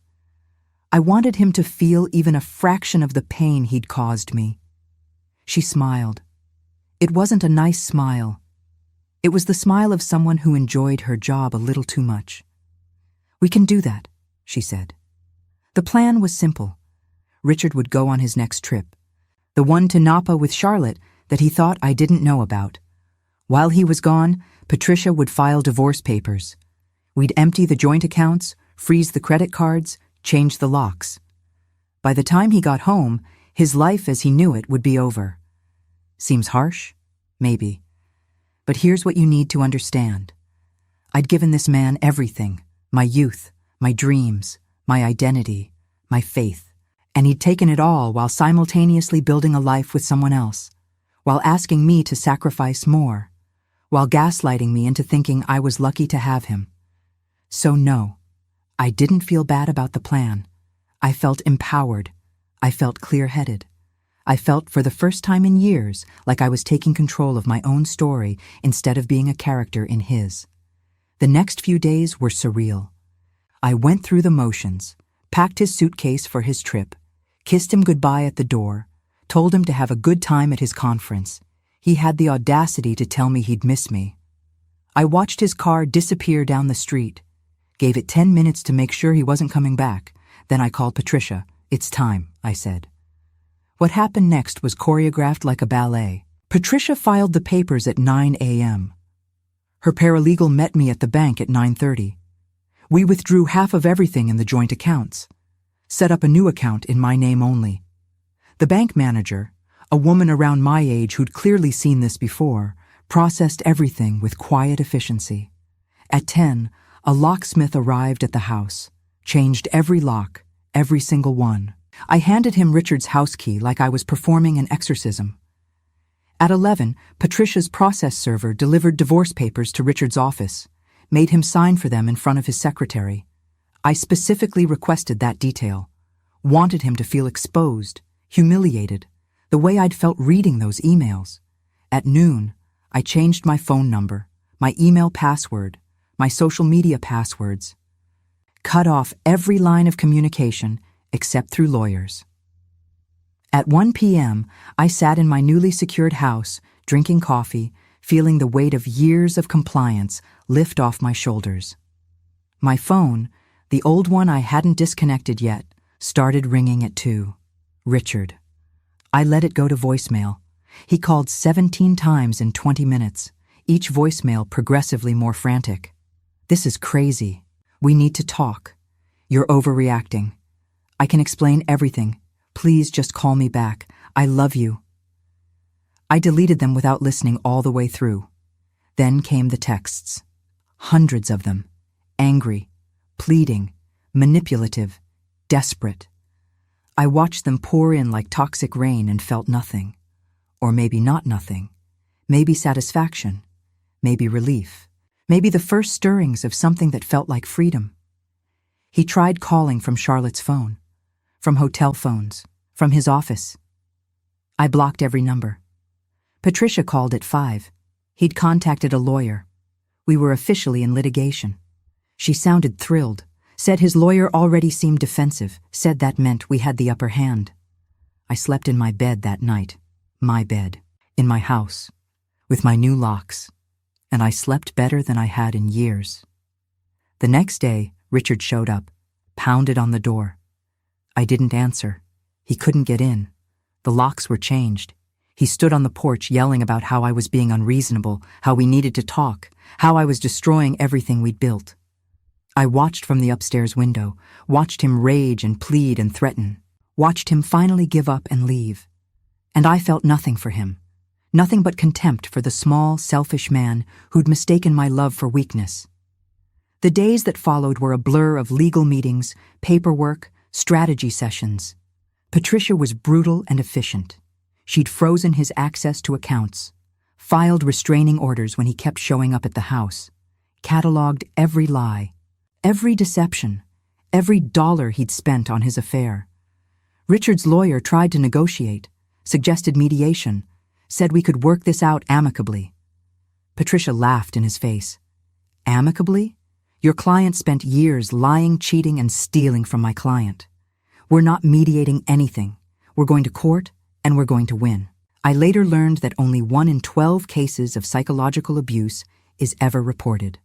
I wanted him to feel even a fraction of the pain he'd caused me. She smiled. It wasn't a nice smile. It was the smile of someone who enjoyed her job a little too much. "We can do that," she said. The plan was simple. Richard would go on his next trip, the one to Napa with Charlotte that he thought I didn't know about. While he was gone, Patricia would file divorce papers. We'd empty the joint accounts, freeze the credit cards, change the locks. By the time he got home, his life as he knew it would be over. Seems harsh? Maybe. But here's what you need to understand. I'd given this man everything, my youth, my dreams, my identity, my faith, and he'd taken it all while simultaneously building a life with someone else, while asking me to sacrifice more, while gaslighting me into thinking I was lucky to have him. So no, I didn't feel bad about the plan. I felt empowered. I felt clear-headed. I felt for the first time in years like I was taking control of my own story instead of being a character in his. The next few days were surreal. I went through the motions, packed his suitcase for his trip, kissed him goodbye at the door, told him to have a good time at his conference. He had the audacity to tell me he'd miss me. I watched his car disappear down the street, gave it 10 minutes to make sure he wasn't coming back. Then I called Patricia. "It's time," I said. What happened next was choreographed like a ballet. Patricia filed the papers at 9 a.m. Her paralegal met me at the bank at 9:30. We withdrew half of everything in the joint accounts, set up a new account in my name only. The bank manager, a woman around my age who'd clearly seen this before, processed everything with quiet efficiency. At 10, a locksmith arrived at the house, changed every lock, every single one. I handed him Richard's house key like I was performing an exorcism. At 11, Patricia's process server delivered divorce papers to Richard's office, made him sign for them in front of his secretary. I specifically requested that detail, wanted him to feel exposed, humiliated, the way I'd felt reading those emails. At noon, I changed my phone number, my email password, my social media passwords, cut off every line of communication except through lawyers. At 1 p.m., I sat in my newly secured house, drinking coffee, feeling the weight of years of compliance lift off my shoulders. My phone, the old one I hadn't disconnected yet, started ringing at 2. Richard. I let it go to voicemail. He called 17 times in 20 minutes, each voicemail progressively more frantic. "This is crazy. We need to talk. You're overreacting. I can explain everything. Please just call me back. I love you." I deleted them without listening all the way through. Then came the texts. Hundreds of them. Angry, pleading, manipulative, desperate. I watched them pour in like toxic rain and felt nothing. Or maybe not nothing. Maybe satisfaction. Maybe relief. Maybe the first stirrings of something that felt like freedom. He tried calling from Charlotte's phone, from hotel phones, from his office. I blocked every number. Patricia called at 5. He'd contacted a lawyer. We were officially in litigation. She sounded thrilled, said his lawyer already seemed defensive, said that meant we had the upper hand. I slept in my bed that night. My bed. In my house. with my new locks, and I slept better than I had in years. The next day, Richard showed up, pounded on the door. I didn't answer. He couldn't get in. The locks were changed. He stood on the porch yelling about how I was being unreasonable, how we needed to talk, how I was destroying everything we'd built. I watched from the upstairs window, watched him rage and plead and threaten, watched him finally give up and leave. And I felt nothing for him, nothing but contempt for the small, selfish man who'd mistaken my love for weakness. The days that followed were a blur of legal meetings, paperwork, strategy sessions. Patricia was brutal and efficient. She'd frozen his access to accounts, filed restraining orders when he kept showing up at the house, cataloged every lie, every deception, every dollar he'd spent on his affair. Richard's lawyer tried to negotiate, suggested mediation, said we could work this out amicably. Patricia laughed in his face. Amicably? Your client spent years lying, cheating, and stealing from my client. We're not mediating anything. We're going to court, and we're going to win. I later learned that only 1 in 12 cases of psychological abuse is ever reported.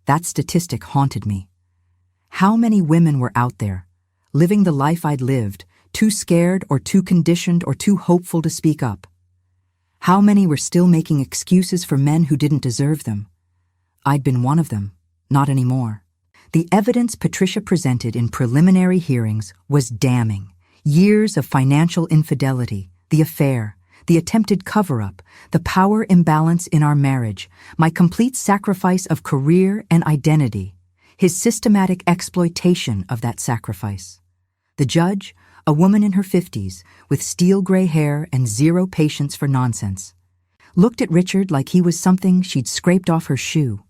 That statistic haunted me. How many women were out there, living the life I'd lived, too scared or too conditioned or too hopeful to speak up? How many were still making excuses for men who didn't deserve them? I'd been one of them, not anymore. The evidence Patricia presented in preliminary hearings was damning. Years of financial infidelity, the affair, the attempted cover-up, the power imbalance in our marriage, my complete sacrifice of career and identity, his systematic exploitation of that sacrifice. The judge, a woman in her 50s, with steel gray hair and zero patience for nonsense, looked at Richard like he was something she'd scraped off her shoe.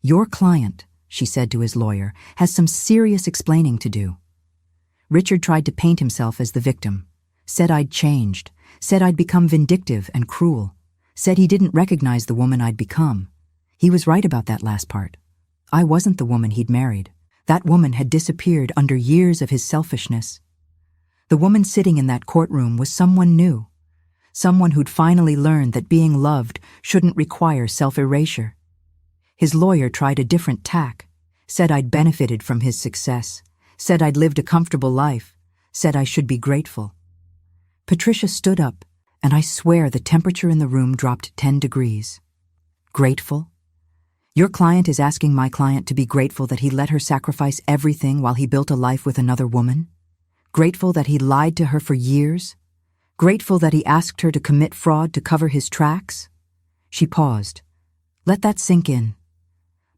Your client, she said to his lawyer, has some serious explaining to do. Richard tried to paint himself as the victim, said I'd changed, said I'd become vindictive and cruel, said he didn't recognize the woman I'd become. He was right about that last part. I wasn't the woman he'd married. That woman had disappeared under years of his selfishness. The woman sitting in that courtroom was someone new, someone who'd finally learned that being loved shouldn't require self-erasure. His lawyer tried a different tack, said I'd benefited from his success, said I'd lived a comfortable life, said I should be grateful. Patricia stood up, and I swear the temperature in the room dropped 10 degrees. Grateful? Your client is asking my client to be grateful that he let her sacrifice everything while he built a life with another woman? Grateful that he lied to her for years? Grateful that he asked her to commit fraud to cover his tracks? She paused. Let that sink in.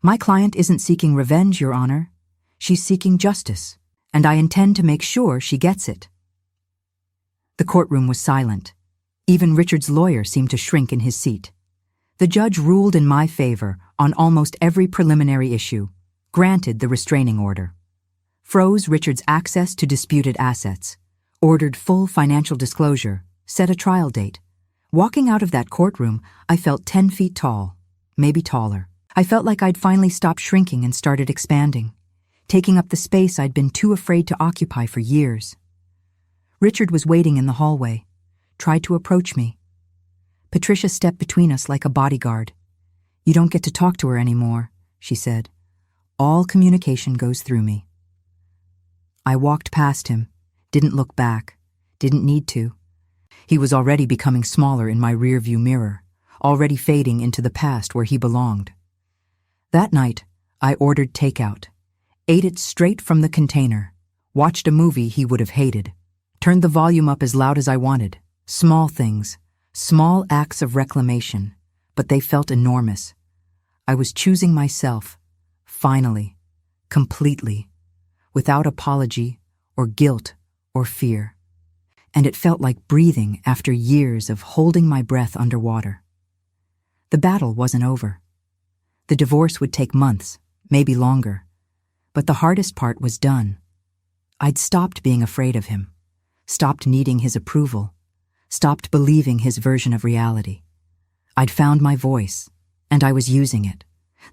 My client isn't seeking revenge, Your Honor. She's seeking justice, and I intend to make sure she gets it. The courtroom was silent. Even Richard's lawyer seemed to shrink in his seat. The judge ruled in my favor on almost every preliminary issue, granted the restraining order, froze Richard's access to disputed assets, ordered full financial disclosure, set a trial date. Walking out of that courtroom, I felt 10 feet tall, maybe taller. I felt like I'd finally stopped shrinking and started expanding, taking up the space I'd been too afraid to occupy for years. Richard was waiting in the hallway, tried to approach me. Patricia stepped between us like a bodyguard. You don't get to talk to her anymore, she said. All communication goes through me. I walked past him, didn't look back, didn't need to. He was already becoming smaller in my rearview mirror, already fading into the past where he belonged. That night, I ordered takeout, ate it straight from the container, watched a movie he would have hated, turned the volume up as loud as I wanted. Small things, small acts of reclamation, but they felt enormous. I was choosing myself, finally, completely, without apology or guilt or fear. And it felt like breathing after years of holding my breath underwater. The battle wasn't over. The divorce would take months, maybe longer, but the hardest part was done. I'd stopped being afraid of him, stopped needing his approval, stopped believing his version of reality. I'd found my voice, and I was using it.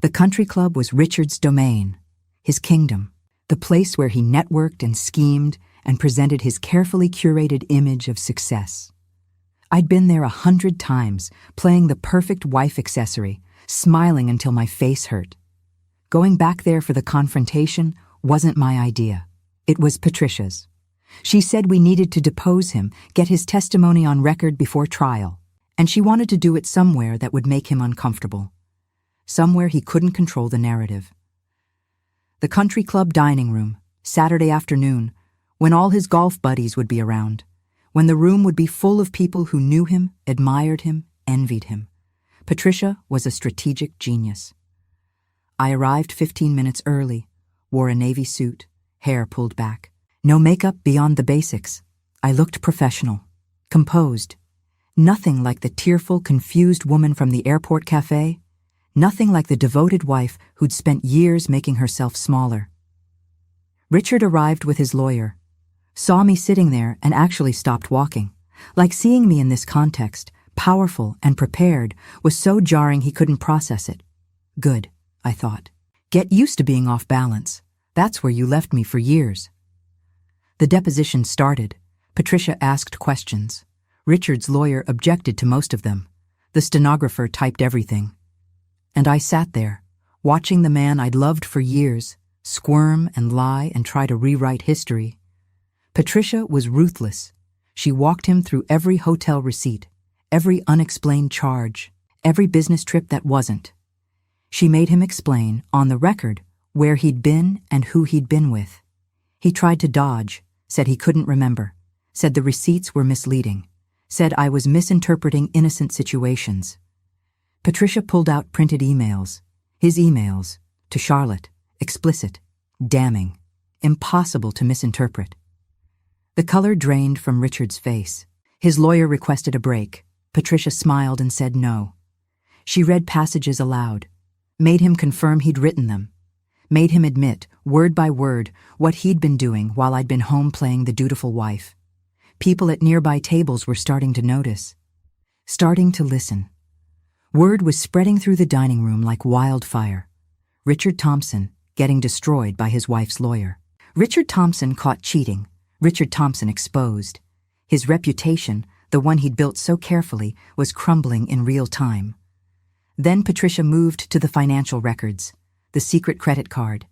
The country club was Richard's domain, his kingdom, the place where he networked and schemed and presented his carefully curated image of success. I'd been there 100 times, playing the perfect wife accessory, smiling until my face hurt. Going back there for the confrontation wasn't my idea. It was Patricia's. She said we needed to depose him, get his testimony on record before trial, and she wanted to do it somewhere that would make him uncomfortable. Somewhere he couldn't control the narrative. The country club dining room, Saturday afternoon, when all his golf buddies would be around, when the room would be full of people who knew him, admired him, envied him. Patricia was a strategic genius. I arrived 15 minutes early, wore a navy suit, hair pulled back. No makeup beyond the basics. I looked professional, composed. Nothing like the tearful, confused woman from the airport cafe. Nothing like the devoted wife who'd spent years making herself smaller. Richard arrived with his lawyer, saw me sitting there and actually stopped walking. Like seeing me in this context, powerful and prepared, was so jarring he couldn't process it. Good, I thought. Get used to being off balance. That's where you left me for years. The deposition started. Patricia asked questions. Richard's lawyer objected to most of them. The stenographer typed everything. And I sat there, watching the man I'd loved for years squirm and lie and try to rewrite history. Patricia was ruthless. She walked him through every hotel receipt, every unexplained charge, every business trip that wasn't. She made him explain, on the record, where he'd been and who he'd been with. He tried to dodge, said he couldn't remember, said the receipts were misleading, said I was misinterpreting innocent situations. Patricia pulled out printed emails, his emails, to Charlotte, explicit, damning, impossible to misinterpret. The color drained from Richard's face. His lawyer requested a break. Patricia smiled and said no. She read passages aloud, made him confirm he'd written them, made him admit, word by word, what he'd been doing while I'd been home playing the dutiful wife. People at nearby tables were starting to notice, starting to listen. Word was spreading through the dining room like wildfire. Richard Thompson getting destroyed by his wife's lawyer. Richard Thompson caught cheating. Richard Thompson exposed. His reputation, the one he'd built so carefully, was crumbling in real time. Then Patricia moved to the financial records, the secret credit card,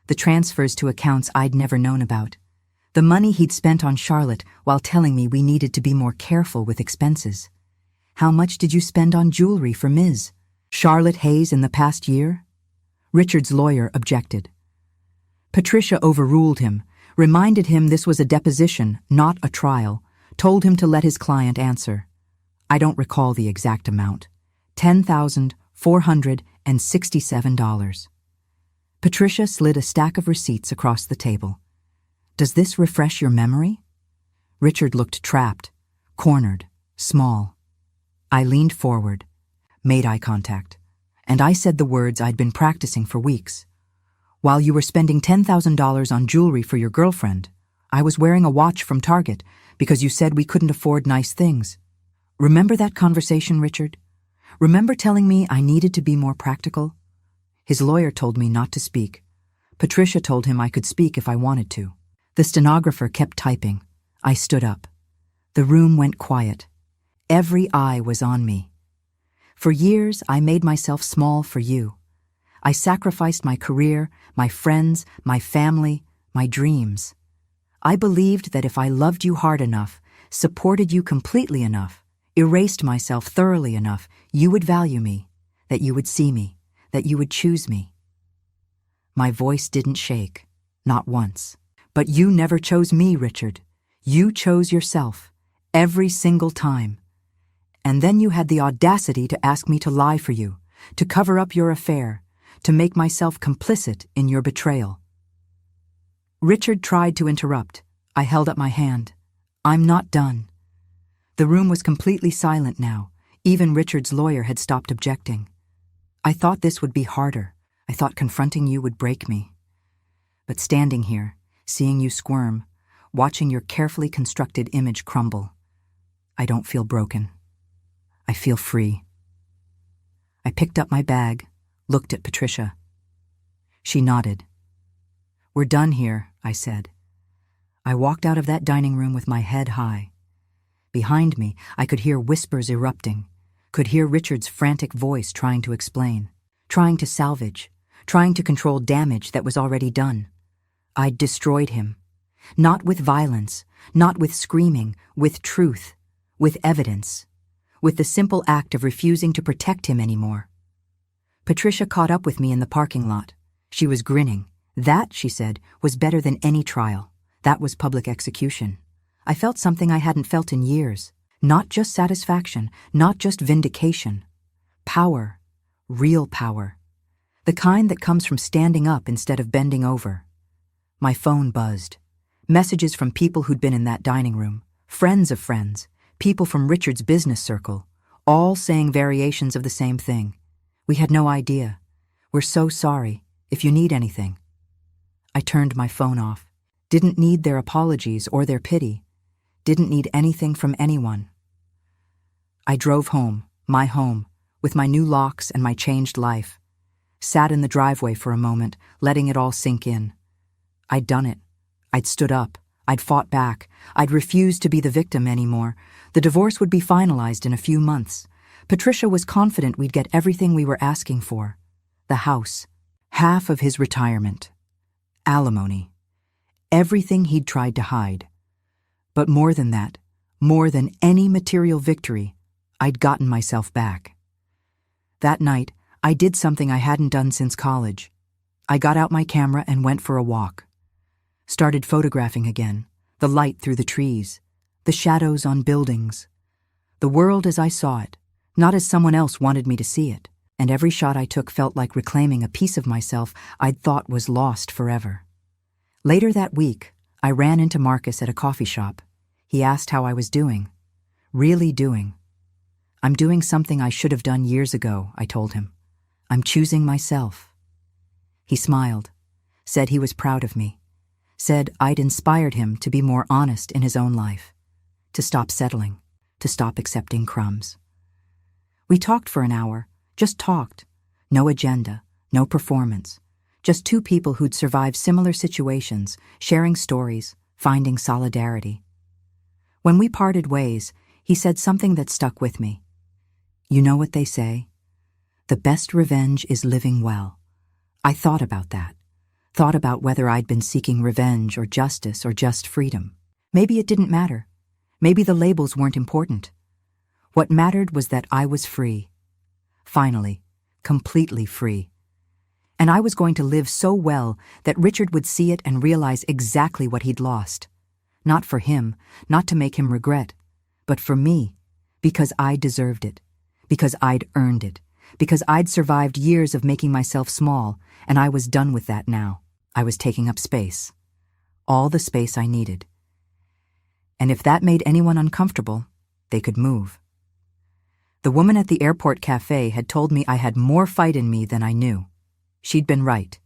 the transfers to accounts I'd never known about, the money he'd spent on Charlotte while telling me we needed to be more careful with expenses. How much did you spend on jewelry for Ms. Charlotte Hayes in the past year? Richard's lawyer objected. Patricia overruled him, reminded him this was a deposition, not a trial, told him to let his client answer. I don't recall the exact amount. $10,467. Patricia slid a stack of receipts across the table. Does this refresh your memory? Richard looked trapped, cornered, small. I leaned forward, made eye contact, and I said the words I'd been practicing for weeks. While you were spending $10,000 on jewelry for your girlfriend, I was wearing a watch from Target because you said we couldn't afford nice things. Remember that conversation, Richard? Remember telling me I needed to be more practical? His lawyer told me not to speak. Patricia told him I could speak if I wanted to. The stenographer kept typing. I stood up. The room went quiet. Every eye was on me. For years, I made myself small for you. I sacrificed my career, my friends, my family, my dreams. I believed that if I loved you hard enough, supported you completely enough, erased myself thoroughly enough, you would value me, that you would see me, that you would choose me. My voice didn't shake, not once. But you never chose me, Richard. You chose yourself, every single time. And then you had the audacity to ask me to lie for you, to cover up your affair, to make myself complicit in your betrayal. Richard tried to interrupt. I held up my hand. I'm not done. The room was completely silent now. Even Richard's lawyer had stopped objecting. I thought this would be harder. I thought confronting you would break me. But standing here, seeing you squirm, watching your carefully constructed image crumble, I don't feel broken. I feel free. I picked up my bag, looked at Patricia. She nodded. We're done here, I said. I walked out of that dining room with my head high. Behind me, I could hear whispers erupting, could hear Richard's frantic voice trying to explain, trying to salvage, trying to control damage that was already done. I'd destroyed him. Not with violence, not with screaming, with truth, with evidence, with the simple act of refusing to protect him anymore. Patricia caught up with me in the parking lot. She was grinning. That, she said, was better than any trial. That was public execution. I felt something I hadn't felt in years. Not just satisfaction, not just vindication. Power. Real power. The kind that comes from standing up instead of bending over. My phone buzzed. Messages from people who'd been in that dining room. Friends of friends. People from Richard's business circle. All saying variations of the same thing. We had no idea. We're so sorry. If you need anything. I turned my phone off. Didn't need their apologies or their pity. Didn't need anything from anyone. I drove home, my home, with my new locks and my changed life. Sat in the driveway for a moment, letting it all sink in. I'd done it. I'd stood up. I'd fought back. I'd refused to be the victim anymore. The divorce would be finalized in a few months. Patricia was confident we'd get everything we were asking for. The house. Half of his retirement. Alimony. Everything he'd tried to hide. But more than that, more than any material victory, I'd gotten myself back. That night, I did something I hadn't done since college. I got out my camera and went for a walk. Started photographing again, the light through the trees, the shadows on buildings. The world as I saw it, not as someone else wanted me to see it, and every shot I took felt like reclaiming a piece of myself I'd thought was lost forever. Later that week, I ran into Marcus at a coffee shop. He asked how I was doing. Really doing. I'm doing something I should have done years ago, I told him. I'm choosing myself. He smiled, said he was proud of me, said I'd inspired him to be more honest in his own life, to stop settling, to stop accepting crumbs. We talked for an hour, just talked. No agenda, no performance. Just two people who'd survived similar situations, sharing stories, finding solidarity. When we parted ways, he said something that stuck with me. You know what they say? The best revenge is living well. I thought about that. Thought about whether I'd been seeking revenge or justice or just freedom. Maybe it didn't matter. Maybe the labels weren't important. What mattered was that I was free. Finally, completely free. And I was going to live so well that Richard would see it and realize exactly what he'd lost. Not for him, not to make him regret, but for me, because I deserved it, because I'd earned it, because I'd survived years of making myself small, and I was done with that now. I was taking up space. All the space I needed. And if that made anyone uncomfortable, they could move. The woman at the airport cafe had told me I had more fight in me than I knew. She'd been right.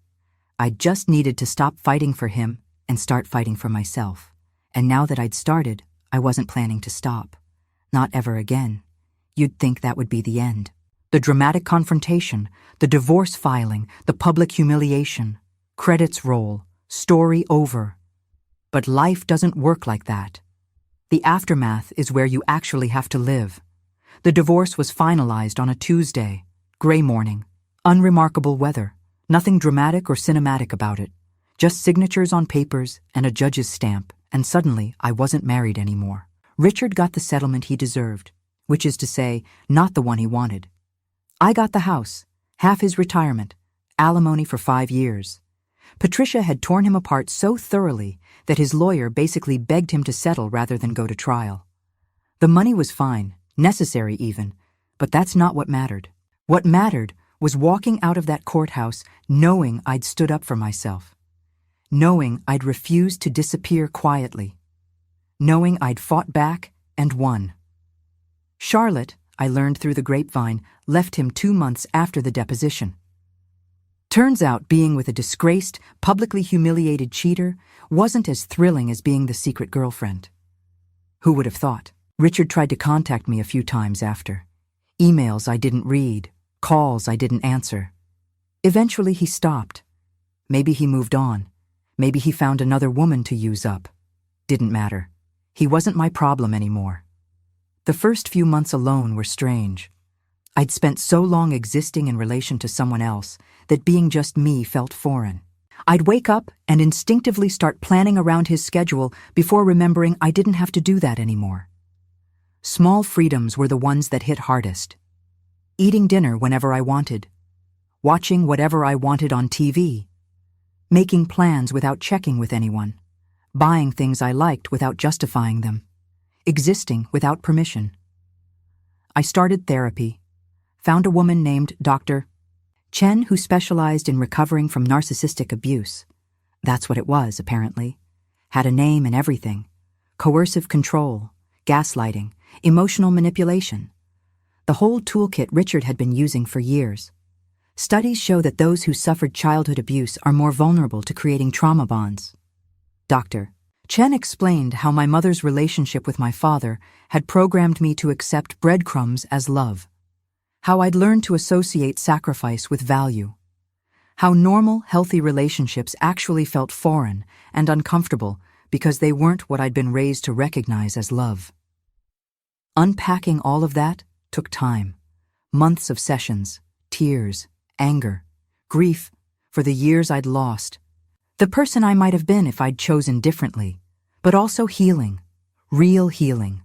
I just needed to stop fighting for him and start fighting for myself. And now that I'd started, I wasn't planning to stop. Not ever again. You'd think that would be the end. The dramatic confrontation, the divorce filing, the public humiliation. Credits roll. Story over. But life doesn't work like that. The aftermath is where you actually have to live. The divorce was finalized on a Tuesday. Gray morning. Unremarkable weather. Nothing dramatic or cinematic about it. Just signatures on papers and a judge's stamp, and suddenly I wasn't married anymore. Richard got the settlement he deserved, which is to say, not the one he wanted. I got the house, half his retirement, alimony for 5 years. Patricia had torn him apart so thoroughly that his lawyer basically begged him to settle rather than go to trial. The money was fine, necessary even, but that's not what mattered. What mattered was walking out of that courthouse knowing I'd stood up for myself, knowing I'd refused to disappear quietly, knowing I'd fought back and won. Charlotte, I learned through the grapevine, left him 2 months after the deposition. Turns out being with a disgraced, publicly humiliated cheater wasn't as thrilling as being the secret girlfriend. Who would have thought? Richard tried to contact me a few times after. Emails I didn't read, calls I didn't answer. Eventually he stopped. Maybe he moved on. Maybe he found another woman to use up. Didn't matter. He wasn't my problem anymore. The first few months alone were strange. I'd spent so long existing in relation to someone else that being just me felt foreign. I'd wake up and instinctively start planning around his schedule before remembering I didn't have to do that anymore. Small freedoms were the ones that hit hardest. Eating dinner whenever I wanted. Watching whatever I wanted on TV. Making plans without checking with anyone. Buying things I liked without justifying them. Existing without permission. I started therapy. Found a woman named Dr. Chen who specialized in recovering from narcissistic abuse. That's what it was, apparently. Had a name and everything. Coercive control, gaslighting, emotional manipulation. The whole toolkit Richard had been using for years. Studies show that those who suffered childhood abuse are more vulnerable to creating trauma bonds. Dr. Chen explained how my mother's relationship with my father had programmed me to accept breadcrumbs as love. How I'd learned to associate sacrifice with value. How normal, healthy relationships actually felt foreign and uncomfortable because they weren't what I'd been raised to recognize as love. Unpacking all of that took time. Months of sessions, tears, anger, grief for the years I'd lost. The person I might have been if I'd chosen differently, but also healing, real healing.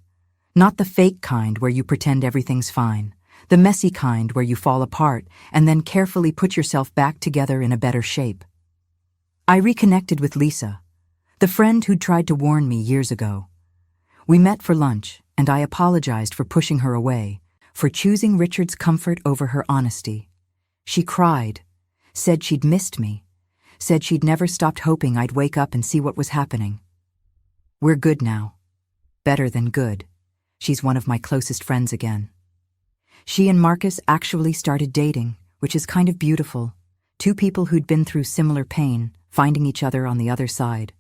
Not the fake kind where you pretend everything's fine. The messy kind where you fall apart and then carefully put yourself back together in a better shape. I reconnected with Lisa, the friend who'd tried to warn me years ago. We met for lunch, and I apologized for pushing her away, for choosing Richard's comfort over her honesty. She cried, said she'd missed me, said she'd never stopped hoping I'd wake up and see what was happening. We're good now. Better than good. She's one of my closest friends again. She and Marcus actually started dating, which is kind of beautiful. Two people who'd been through similar pain, finding each other on the other side.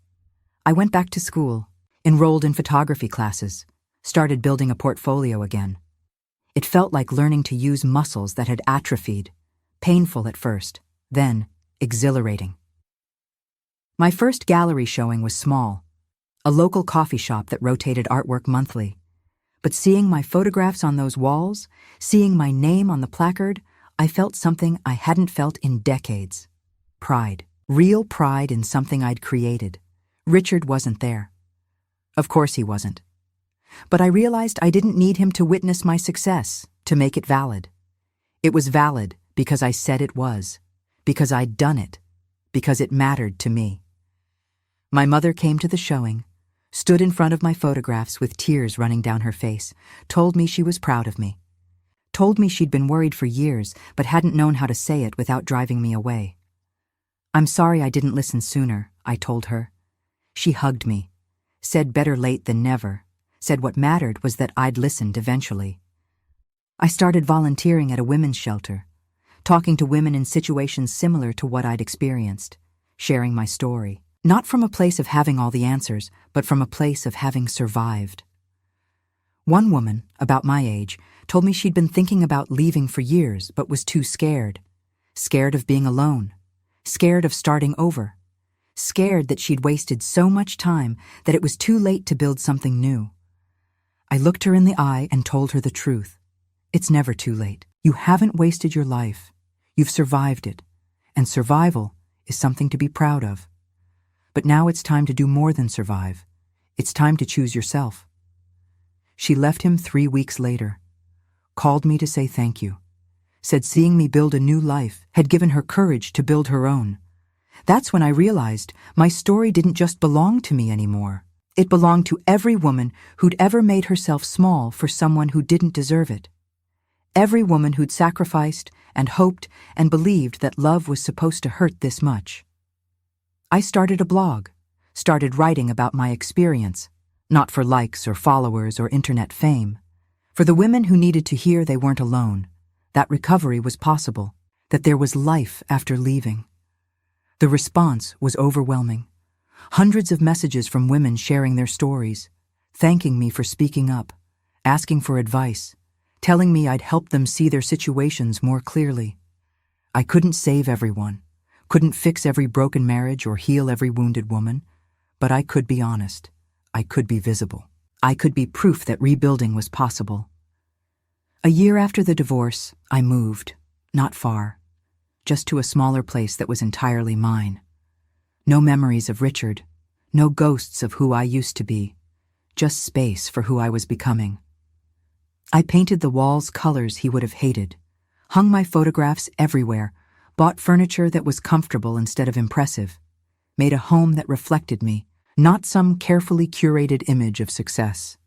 I went back to school, enrolled in photography classes, started building a portfolio again. It felt like learning to use muscles that had atrophied, painful at first, then exhilarating. My first gallery showing was small, a local coffee shop that rotated artwork monthly. But seeing my photographs on those walls, seeing my name on the placard, I felt something I hadn't felt in decades. Pride. Real pride in something I'd created. Richard wasn't there. Of course he wasn't. But I realized I didn't need him to witness my success, to make it valid. It was valid because I said it was, because I'd done it, because it mattered to me. My mother came to the showing, stood in front of my photographs with tears running down her face, told me she was proud of me. Told me she'd been worried for years, but hadn't known how to say it without driving me away. I'm sorry I didn't listen sooner, I told her. She hugged me, said better late than never, said what mattered was that I'd listened eventually. I started volunteering at a women's shelter, talking to women in situations similar to what I'd experienced, sharing my story. Not from a place of having all the answers, but from a place of having survived. One woman, about my age, told me she'd been thinking about leaving for years, but was too scared. Scared of being alone. Scared of starting over. Scared that she'd wasted so much time that it was too late to build something new. I looked her in the eye and told her the truth. It's never too late. You haven't wasted your life. You've survived it. And survival is something to be proud of. But now it's time to do more than survive. It's time to choose yourself. She left him 3 weeks later. Called me to say thank you. Said seeing me build a new life had given her courage to build her own. That's when I realized my story didn't just belong to me anymore. It belonged to every woman who'd ever made herself small for someone who didn't deserve it. Every woman who'd sacrificed and hoped and believed that love was supposed to hurt this much. I started a blog, started writing about my experience, not for likes or followers or internet fame, for the women who needed to hear they weren't alone, that recovery was possible, that there was life after leaving. The response was overwhelming. Hundreds of messages from women sharing their stories, thanking me for speaking up, asking for advice, telling me I'd help them see their situations more clearly. I couldn't save everyone. Couldn't fix every broken marriage or heal every wounded woman, but I could be honest. I could be visible. I could be proof that rebuilding was possible. A year after the divorce, I moved, not far, just to a smaller place that was entirely mine. No memories of Richard, no ghosts of who I used to be, just space for who I was becoming. I painted the walls colors he would have hated, hung my photographs everywhere, bought furniture that was comfortable instead of impressive, made a home that reflected me, not some carefully curated image of success.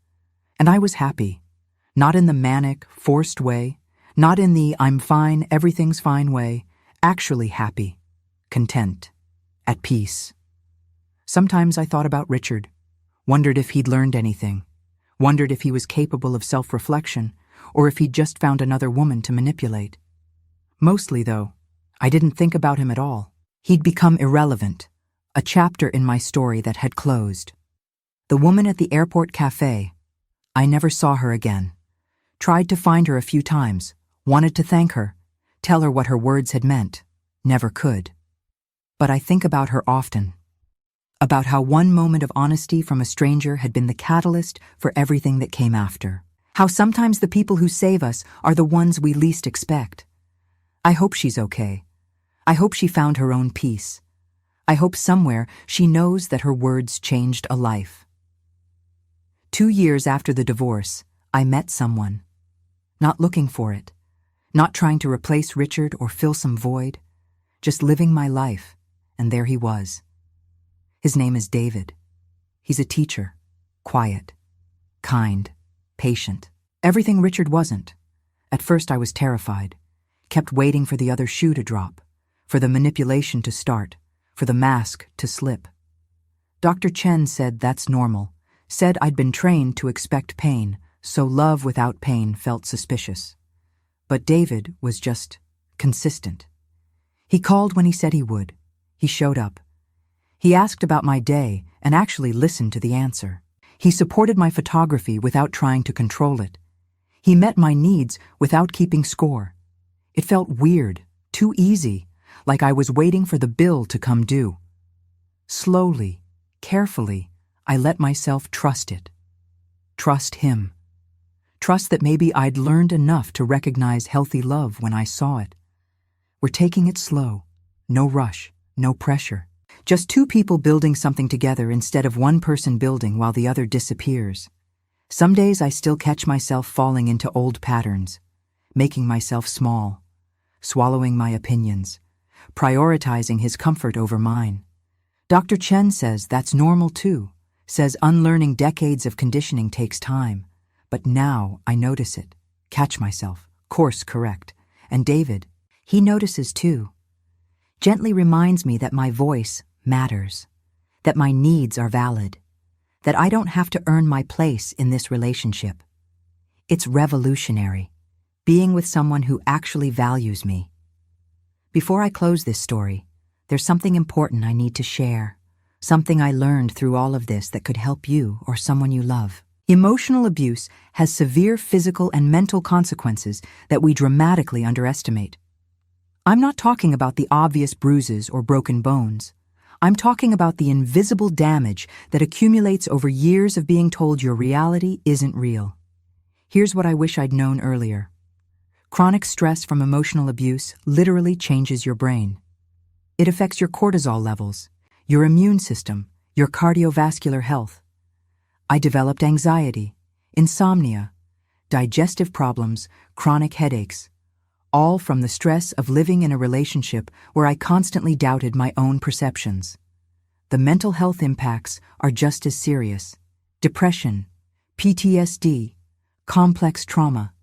And I was happy, not in the manic, forced way, not in the I'm fine, everything's fine way, actually happy, content, at peace. Sometimes I thought about Richard, wondered if he'd learned anything, wondered if he was capable of self-reflection, or if he'd just found another woman to manipulate. Mostly, though, I didn't think about him at all. He'd become irrelevant, a chapter in my story that had closed. The woman at the airport cafe, I never saw her again. Tried to find her a few times, wanted to thank her, tell her what her words had meant, never could. But I think about her often. About how one moment of honesty from a stranger had been the catalyst for everything that came after. How sometimes the people who save us are the ones we least expect. I hope she's okay. I hope she found her own peace. I hope somewhere she knows that her words changed a life. 2 years after the divorce, I met someone. Not looking for it. Not trying to replace Richard or fill some void. Just living my life, and there he was. His name is David. He's a teacher, quiet, kind, patient. Everything Richard wasn't. At first I was terrified, kept waiting for the other shoe to drop, for the manipulation to start, for the mask to slip. Dr. Chen said that's normal, said I'd been trained to expect pain, so love without pain felt suspicious. But David was just consistent. He called when he said he would. He showed up. He asked about my day and actually listened to the answer. He supported my photography without trying to control it. He met my needs without keeping score. It felt weird, too easy, like I was waiting for the bill to come due. Slowly, carefully, I let myself trust it. Trust him. Trust that maybe I'd learned enough to recognize healthy love when I saw it. We're taking it slow. No rush, no pressure. Just 2 people building something together instead of one person building while the other disappears. Some days I still catch myself falling into old patterns, making myself small, swallowing my opinions, prioritizing his comfort over mine. Dr. Chen says that's normal too, says unlearning decades of conditioning takes time. But now I notice it, catch myself, course correct. And David, he notices too. Gently reminds me that my voice matters, that my needs are valid, that I don't have to earn my place in this relationship. It's revolutionary, being with someone who actually values me. Before I close this story, there's something important I need to share, something I learned through all of this that could help you or someone you love. Emotional abuse has severe physical and mental consequences that we dramatically underestimate. I'm not talking about the obvious bruises or broken bones. I'm talking about the invisible damage that accumulates over years of being told your reality isn't real. Here's what I wish I'd known earlier. Chronic stress from emotional abuse literally changes your brain. It affects your cortisol levels, your immune system, your cardiovascular health. I developed anxiety, insomnia, digestive problems, chronic headaches, all from the stress of living in a relationship where I constantly doubted my own perceptions. The mental health impacts are just as serious. Depression, PTSD, complex trauma.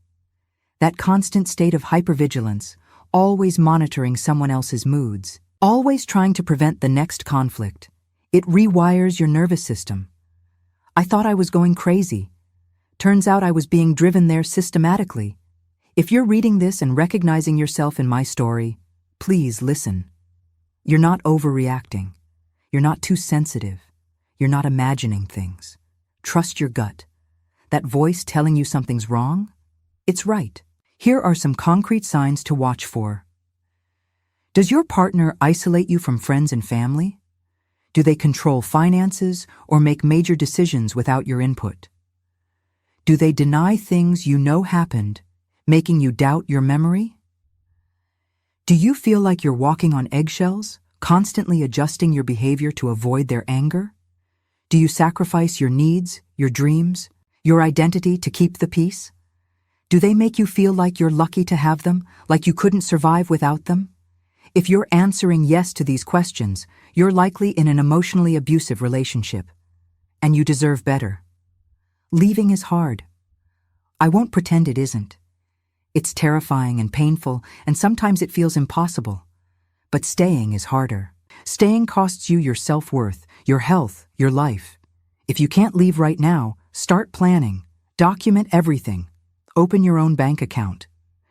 That constant state of hypervigilance, always monitoring someone else's moods, always trying to prevent the next conflict. It rewires your nervous system. I thought I was going crazy. Turns out I was being driven there systematically. If you're reading this and recognizing yourself in my story, please listen. You're not overreacting. You're not too sensitive. You're not imagining things. Trust your gut. That voice telling you something's wrong? It's right. Here are some concrete signs to watch for. Does your partner isolate you from friends and family? Do they control finances or make major decisions without your input? Do they deny things you know happened, making you doubt your memory? Do you feel like you're walking on eggshells, constantly adjusting your behavior to avoid their anger? Do you sacrifice your needs, your dreams, your identity to keep the peace? Do they make you feel like you're lucky to have them, like you couldn't survive without them? If you're answering yes to these questions, you're likely in an emotionally abusive relationship. And you deserve better. Leaving is hard. I won't pretend it isn't. It's terrifying and painful, and sometimes it feels impossible. But staying is harder. Staying costs you your self-worth, your health, your life. If you can't leave right now, start planning. Document everything. Open your own bank account.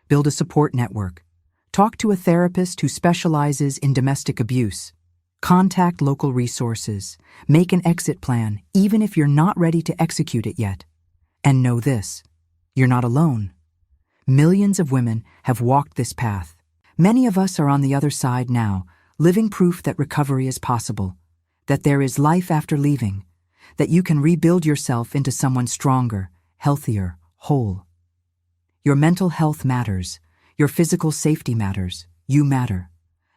Build a support network. Talk to a therapist who specializes in domestic abuse. Contact local resources. Make an exit plan, even if you're not ready to execute it yet. And know this: you're not alone. Millions of women have walked this path. Many of us are on the other side now, living proof that recovery is possible, that there is life after leaving, that you can rebuild yourself into someone stronger, healthier, whole. Your mental health matters. Your physical safety matters. You matter.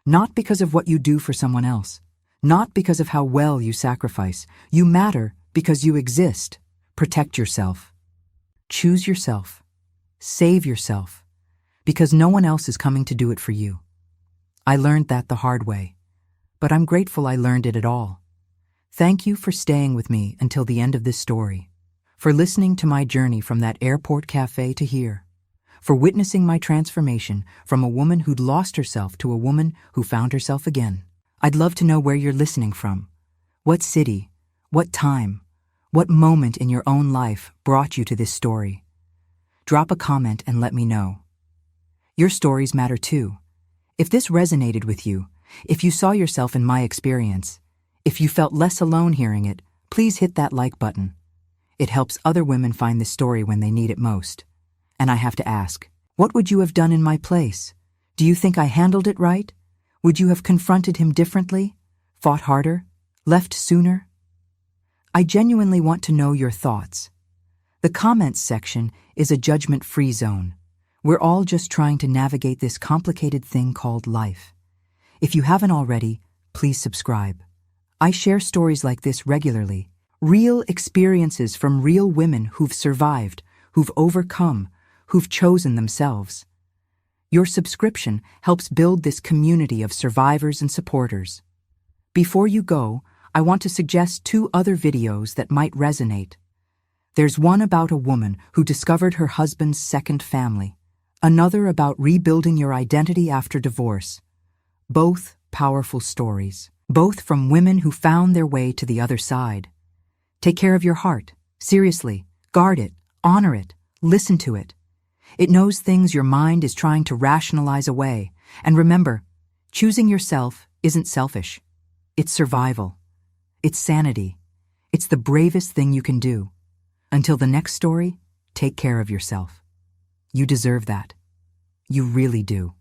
Not because of what you do for someone else. Not because of how well you sacrifice. You matter because you exist. Protect yourself. Choose yourself. Save yourself. Because no one else is coming to do it for you. I learned that the hard way, but I'm grateful I learned it at all. Thank you for staying with me until the end of this story, for listening to my journey from that airport cafe to here, for witnessing my transformation from a woman who'd lost herself to a woman who found herself again. I'd love to know where you're listening from. What city, what time, what moment in your own life brought you to this story? Drop a comment and let me know. Your stories matter too. If this resonated with you, if you saw yourself in my experience, if you felt less alone hearing it, please hit that like button. It helps other women find this story when they need it most. And I have to ask, what would you have done in my place? Do you think I handled it right? Would you have confronted him differently? Fought harder? Left sooner? I genuinely want to know your thoughts. The comments section is a judgment-free zone. We're all just trying to navigate this complicated thing called life. If you haven't already, please subscribe. I share stories like this regularly. Real experiences from real women who've survived, who've overcome, who've chosen themselves. Your subscription helps build this community of survivors and supporters. Before you go, I want to suggest 2 other videos that might resonate. There's one about a woman who discovered her husband's second family. Another about rebuilding your identity after divorce. Both powerful stories. Both from women who found their way to the other side. Take care of your heart. Seriously. Guard it. Honor it. Listen to it. It knows things your mind is trying to rationalize away. And remember, choosing yourself isn't selfish. It's survival. It's sanity. It's the bravest thing you can do. Until the next story, take care of yourself. You deserve that. You really do.